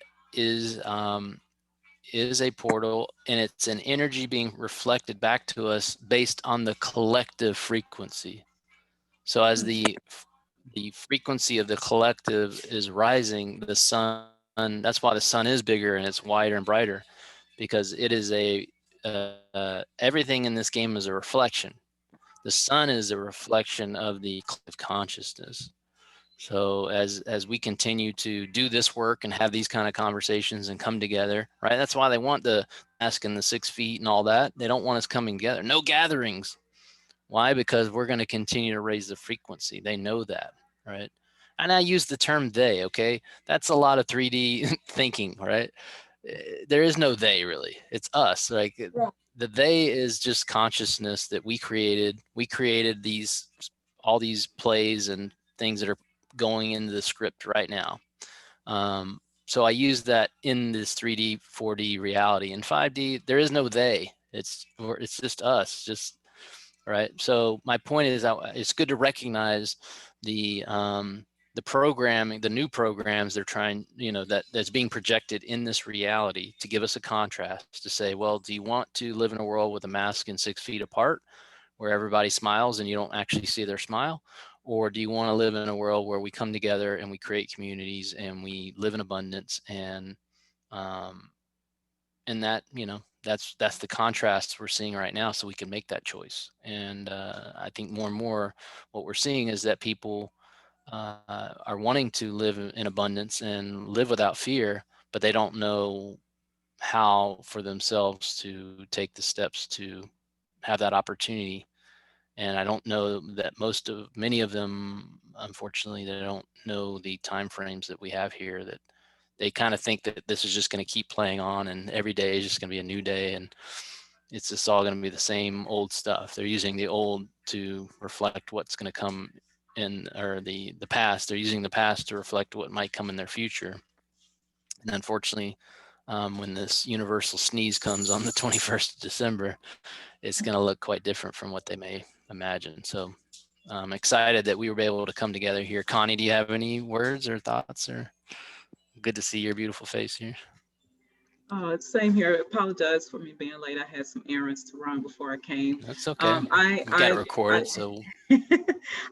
a portal, and it's an energy being reflected back to us based on the collective frequency. So as the frequency of the collective is rising, the sun, that's why the sun is bigger and it's wider and brighter, because it is everything in this game is a reflection. The sun is a reflection of the collective consciousness. So as we continue to do this work and have these kind of conversations and come together, right? That's why they want the mask and the 6 feet and all that. They don't want us coming together. No gatherings. Why? Because we're going to continue to raise the frequency. They know that, right? And I use the term they, okay? That's a lot of 3D thinking, right? There is no they really. It's us. Like, Right. the they is just consciousness that we created. We created all these plays and things that are going into the script right now. So I use that in this 3D, 4D reality. In 5D, there is no they. It's just us. Just right. So my point is that it's good to recognize the programming, the new programs they're trying, that's being projected in this reality to give us a contrast to say, well, do you want to live in a world with a mask and 6 feet apart, where everybody smiles and you don't actually see their smile? Or do you want to live in a world where we come together and we create communities and we live in abundance, and that, that's the contrast we're seeing right now, so we can make that choice. And I think more and more what we're seeing is that people are wanting to live in abundance and live without fear, but they don't know how for themselves to take the steps to have that opportunity. And I don't know that many of them, unfortunately, they don't know the time frames that we have here, that they kind of think that this is just going to keep playing on and every day is just going to be a new day, and it's just all going to be the same old stuff. They're using the old to reflect what's going to come in, or the past. They're using the past to reflect what might come in their future. And unfortunately, when this universal sneeze comes on the 21st of December, it's going to look quite different from what they may imagine. So I'm excited that we were able to come together here. Connie, do you have any words or thoughts? Or good to see your beautiful face here. Same here. I apologize for me being late. I had some errands to run before I came. That's okay. I We got it I recorded, I, so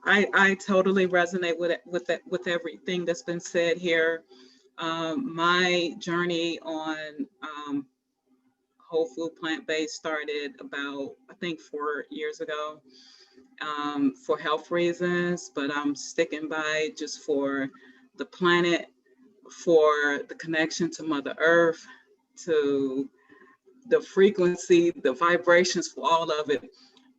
I totally resonate with everything that's been said here. My journey on whole food plant-based started about, I think, 4 years ago, for health reasons, but I'm sticking by just for the planet, for the connection to Mother Earth, to the frequency, the vibrations, for all of it.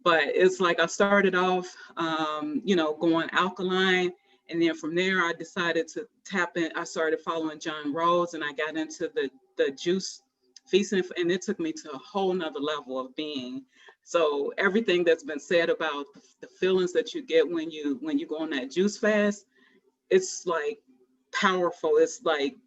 But it's like I started off, going alkaline. And then from there, I decided to tap in. I started following John Rose, and I got into the juice feasting, and it took me to a whole nother level of being. So everything that's been said about the feelings that you get when you go on that juice fast, it's like powerful. It's like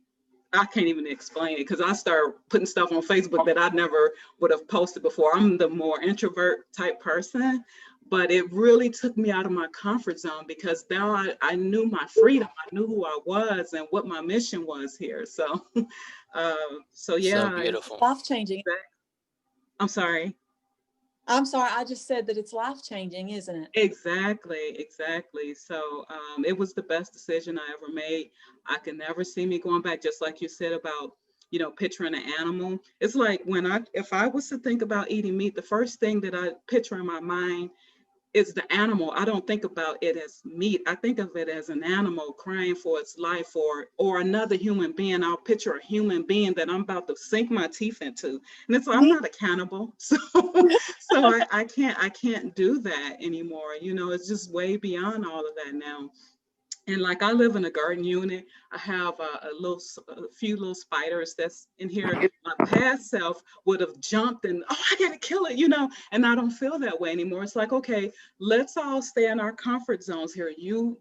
I can't even explain it, because I start putting stuff on Facebook that I never would have posted before. I'm the more introvert type person, but it really took me out of my comfort zone, because now I knew my freedom. I knew who I was and what my mission was here. So, so yeah. So beautiful. Life changing. I'm sorry. I'm sorry. I just said that it's life changing, isn't it? Exactly. So it was the best decision I ever made. I can never see me going back. Just like you said about, picturing an animal. It's like if I was to think about eating meat, the first thing that I picture in my mind is the animal. I don't think about it as meat. I think of it as an animal crying for its life, or another human being. I'll picture a human being that I'm about to sink my teeth into. And it's like, I'm not a cannibal. So I can't do that anymore. It's just way beyond all of that now. And like, I live in a garden unit. I have a few little spiders that's in here. My past self would have jumped and, oh, I gotta kill it, and I don't feel that way anymore. It's like, okay, let's all stay in our comfort zones here. You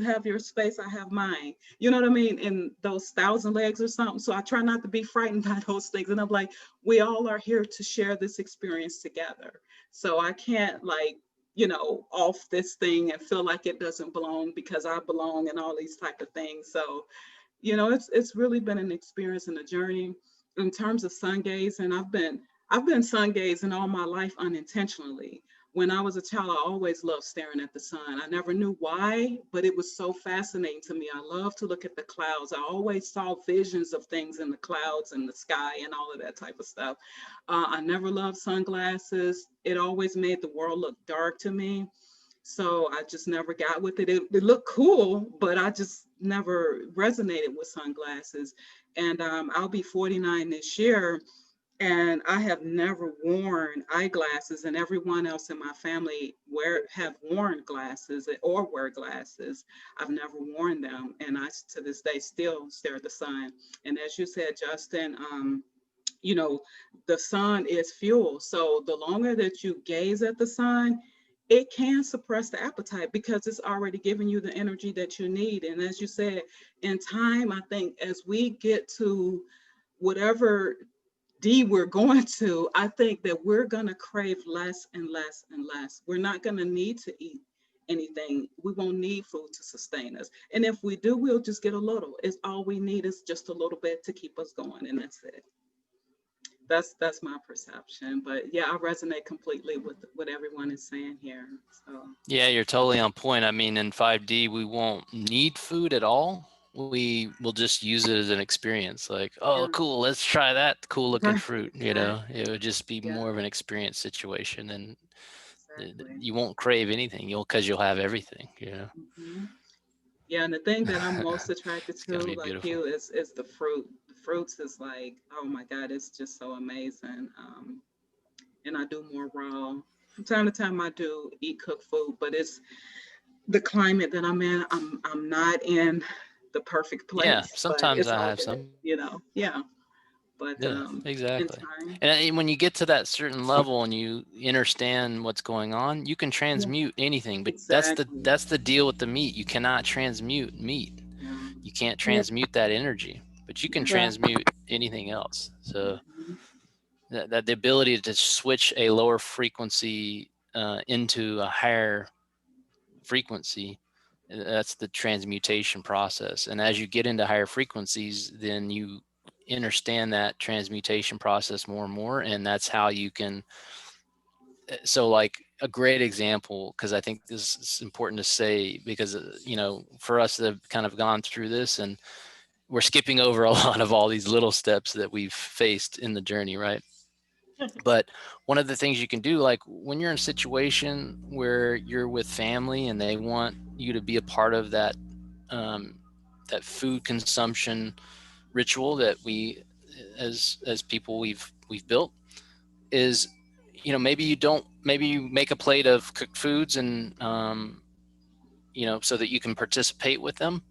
have your space, I have mine. You know what I mean? And those 1,000 legs or something. So I try not to be frightened by those things. And I'm like, we all are here to share this experience together. So I can't off this thing and feel like it doesn't belong because I belong, and all these type of things. So, it's really been an experience and a journey. In terms of sun gazing, I've been sun gazing all my life unintentionally. When I was a child, I always loved staring at the sun. I never knew why, but it was so fascinating to me. I love to look at the clouds. I always saw visions of things in the clouds and the sky and all of that type of stuff. I never loved sunglasses. It always made the world look dark to me. So I just never got with it. It looked cool, but I just never resonated with sunglasses. And I'll be 49 this year, and I have never worn eyeglasses, and everyone else in my family have worn glasses or wear glasses. I've never worn them, and I to this day still stare at the sun. And as you said, Justin, the sun is fuel. So the longer that you gaze at the sun, it can suppress the appetite, because it's already giving you the energy that you need. And as you said, in time, I think as we get to whatever D we're going to, I think that we're going to crave less and less and less. We're not going to need to eat anything. We won't need food to sustain us. And if we do, we'll just get a little. It's all we need is just a little bit to keep us going, and that's it. That's my perception. But yeah, I resonate completely with what everyone is saying here. So yeah, you're totally on point. I mean, in 5D, we won't need food at all. we will just use it as an experience. Like, oh, Yeah. cool, let's try that cool looking Right. fruit. Exactly. It would just be Yeah. more of an experience situation, and Exactly. you won't crave anything. Because you'll have everything. Hmm. Yeah, and the thing that I'm most attracted It's gonna to, be like beautiful. you, is the fruit. The fruits is like, oh my God, it's just so amazing. And I do more raw. From time to time, I do eat cooked food, but it's the climate that I'm in. I'm not in the perfect Yeah, place, but sometimes it's I all have good, some. you know. Yeah, but Yeah, in exactly. time, And when you get to that certain level and you understand what's going on, you can yeah, transmute anything. But exactly. that's the deal with the meat. You cannot transmute meat. Yeah. You can't Yeah, transmute that energy, but you can right. transmute anything else. So Mhm. that the ability to switch a lower frequency into a higher frequency, that's the transmutation process. And as you get into higher frequencies, then you understand that transmutation process more and more, and that's how you can. So like a great example, because I think this is important to say, because for us that have kind of gone through this, and we're skipping over a lot of all these little steps that we've faced in the journey, right? But one of the things you can do, like when you're in a situation where you're with family and they want you to be a part of um, that food consumption ritual that we, as people, we've built, is maybe you make a plate of cooked foods, and so that you can participate with them.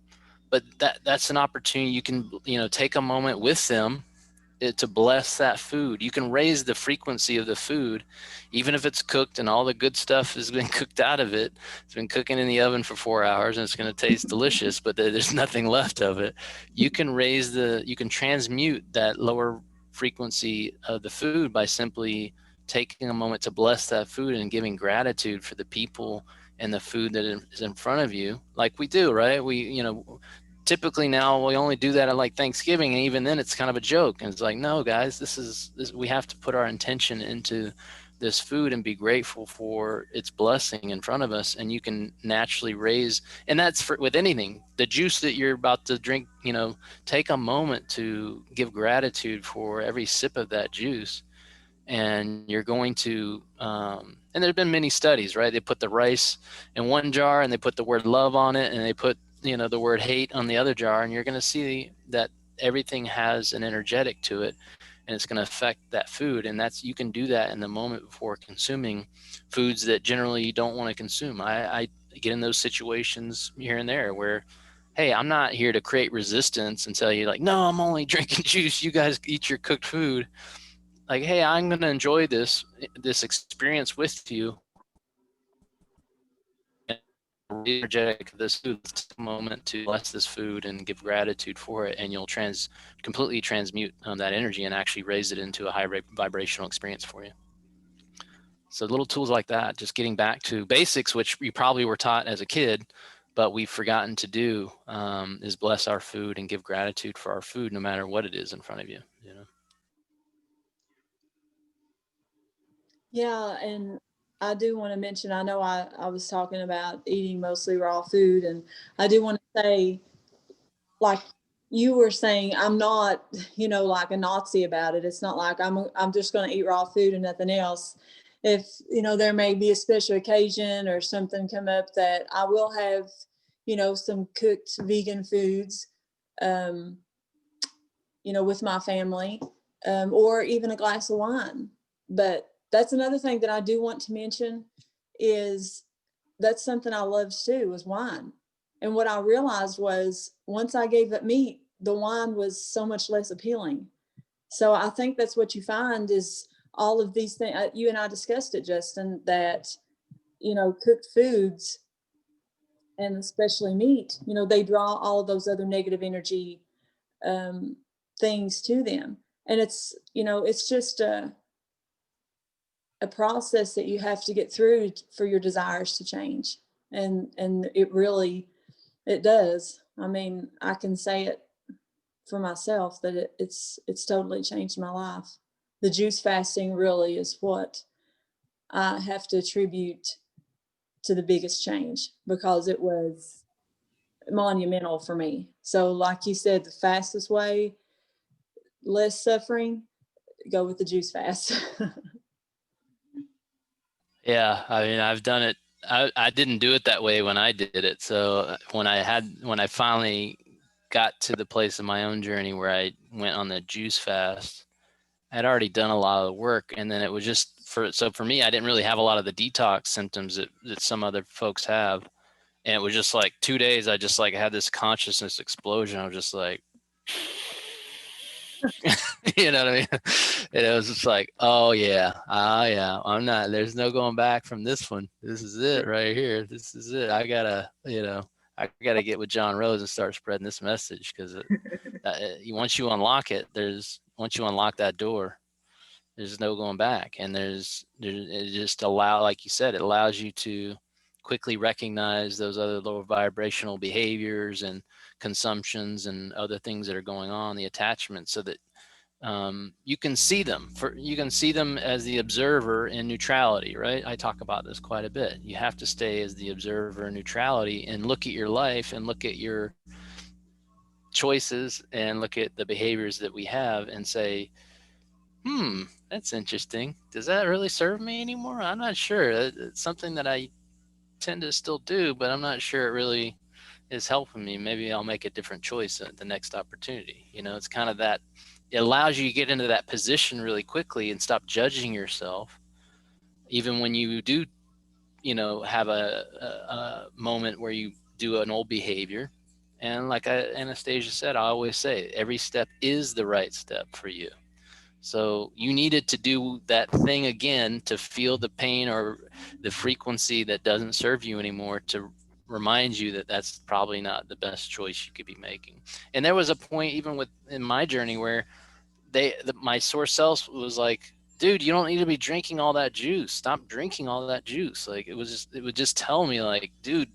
But that's an opportunity. You can take a moment with them to bless that food. You can raise the frequency of the food, even if it's cooked and all the good stuff has been cooked out of it. It's been cooking in the oven for 4 hours and it's going to taste delicious, but there's nothing left of it. You can you can transmute that lower frequency of the food by simply taking a moment to bless that food and giving gratitude for the people and the food that is in front of you, like we do, right? Typically now we only do that at like Thanksgiving, and even then it's kind of a joke. And it's like, no, guys, we have to put our intention into this food and be grateful for its blessing in front of us. And you can naturally raise, and that's with anything. The juice that you're about to drink, take a moment to give gratitude for every sip of that juice. And you're going to and there have been many studies, right? They put the rice in one jar and they put the word love on it, and they put the word hate on the other jar, and you're going to see that everything has an energetic to it, and it's going to affect that food. And you can do that in the moment before consuming foods that generally you don't want to consume. I get in those situations here and there where, hey, I'm not here to create resistance and tell you like, no, I'm only drinking juice, you guys eat your cooked food. Like, hey, I'm going to enjoy this experience with you, and energetic of this food. Let's take a moment to bless this food and give gratitude for it, and you'll completely transmute that energy and actually raise it into a high vibrational experience for you. So little tools like that, just getting back to basics, which you probably were taught as a kid, but we've forgotten to do, is bless our food and give gratitude for our food, no matter what it is in front of you. Yeah, and I do want to mention, I know I was talking about eating mostly raw food, and I do want to say, like you were saying, I'm not, like a Nazi about it. It's not like I'm just going to eat raw food and nothing else. If, there may be a special occasion or something come up, that I will have, some cooked vegan foods, um, with my family, or even a glass of wine. But that's another thing that I do want to mention, is that's something I love too, is wine. And what I realized was, once I gave up meat, the wine was so much less appealing. So I think that's what you find is all of these things. You and I discussed it, Justin, that, cooked foods, and especially meat, they draw all of those other negative energy um, things to them. And it's just a process that you have to get through for your desires to change. And it does. I mean, I can say it for myself that it's totally changed my life. The juice fasting really is what I have to attribute to the biggest change, because it was monumental for me. So like you said, the fastest way, less suffering, go with the juice fast. Yeah, I mean, I've done it. I didn't do it that way when I did it. So when I finally got to the place of my own journey where I went on the juice fast, I'd already done a lot of the work. And then it was just for me, I didn't really have a lot of the detox symptoms that some other folks have. And it was just like 2 days, I just like had this consciousness explosion. I was just like, you know what I mean? And it was just like, oh yeah, there's no going back from this one. This is it right here. This is it. I gotta get with John Rose and start spreading this message, because once you unlock it, once you unlock that door, there's no going back. And it just like you said, it allows you to quickly recognize those other lower vibrational behaviors and consumptions and other things that are going on, the attachments, so that you can see them as the observer in neutrality, right? I talk about this quite a bit. You have to stay as the observer in neutrality and look at your life and look at your choices and look at the behaviors that we have and say, that's interesting. Does that really serve me anymore? I'm not sure. It's something that I tend to still do, but I'm not sure it really is helping me. Maybe I'll make a different choice at the next opportunity. It's kind of that. It allows you to get into that position really quickly and stop judging yourself, even when you do, have a moment where you do an old behavior. And like Anastasia said, I always say every step is the right step for you. So you needed to do that thing again to feel the pain or the frequency that doesn't serve you anymore, to remind you that that's probably not the best choice you could be making. And there was a point even in my journey where my source self was like, dude, you don't need to be drinking all that juice. Stop drinking all that juice. Like it would just tell me like, dude,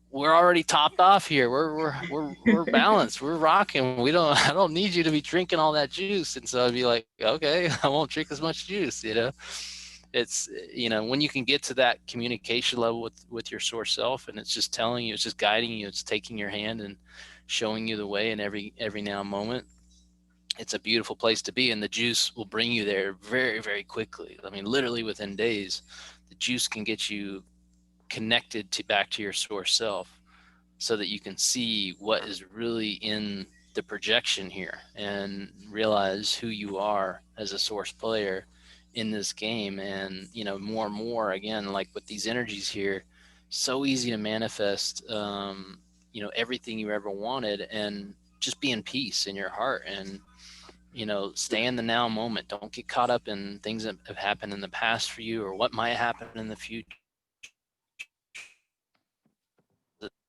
we're already topped off here. We're balanced. We're rocking. I don't need you to be drinking all that juice. And so I'd be like, okay, I won't drink as much juice. It's, when you can get to that communication level with your source self, and it's just telling you, it's just guiding you, it's taking your hand and showing you the way in every now moment. It's a beautiful place to be, and the juice will bring you there very, very quickly. I mean, literally within days, the juice can get you connected back to your source self, so that you can see what is really in the projection here and realize who you are as a source player in this game. And more and more, again, like with these energies here, so easy to manifest everything you ever wanted, and just be in peace in your heart, and stay in the now moment. Don't get caught up in things that have happened in the past for you or what might happen in the future.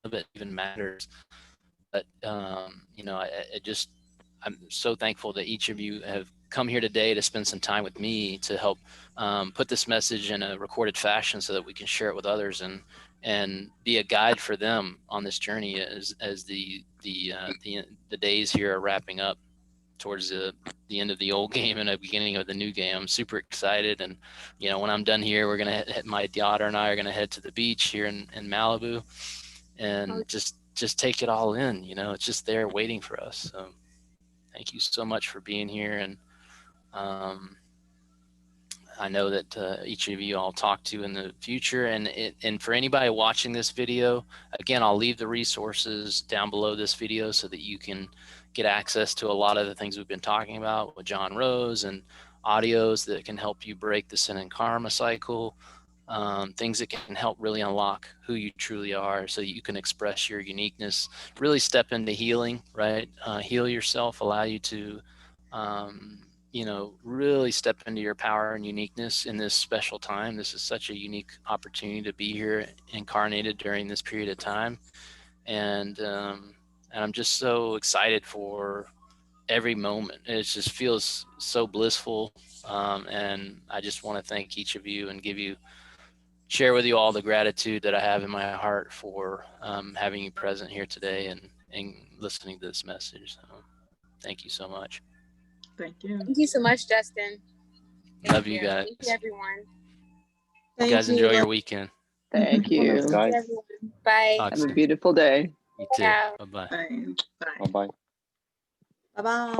Of it even matters. But I'm so thankful that each of you have come here today to spend some time with me to help put this message in a recorded fashion so that we can share it with others and be a guide for them on this journey as the days here are wrapping up towards the end of the old game and the beginning of the new game. I'm super excited. And, when I'm done here, we're going to my daughter and I are going to head to the beach here in Malibu and just take it all in. It's just there waiting for us. So thank you so much for being here. And I know that each of you I'll talk to in the future. And for anybody watching this video, again, I'll leave the resources down below this video so that you can get access to a lot of the things we've been talking about with John Rose, and audios that can help you break the sin and karma cycle, things that can help really unlock who you truly are so you can express your uniqueness, really step into healing, right? Heal yourself, allow you to really step into your power and uniqueness in this special time. This is such a unique opportunity to be here incarnated during this period of time. And I'm just so excited for every moment. It just feels so blissful. And I just want to thank each of you and share with you all the gratitude that I have in my heart for having you present here today and listening to this message. So thank you so much. Thank you. Thank you so much, Justin. Love you guys. Thank you, everyone. You guys enjoy your weekend. Thank you. Guys. Bye. Talk Have a beautiful day. You too. Yeah. Bye bye. Bye. Bye bye. Bye bye.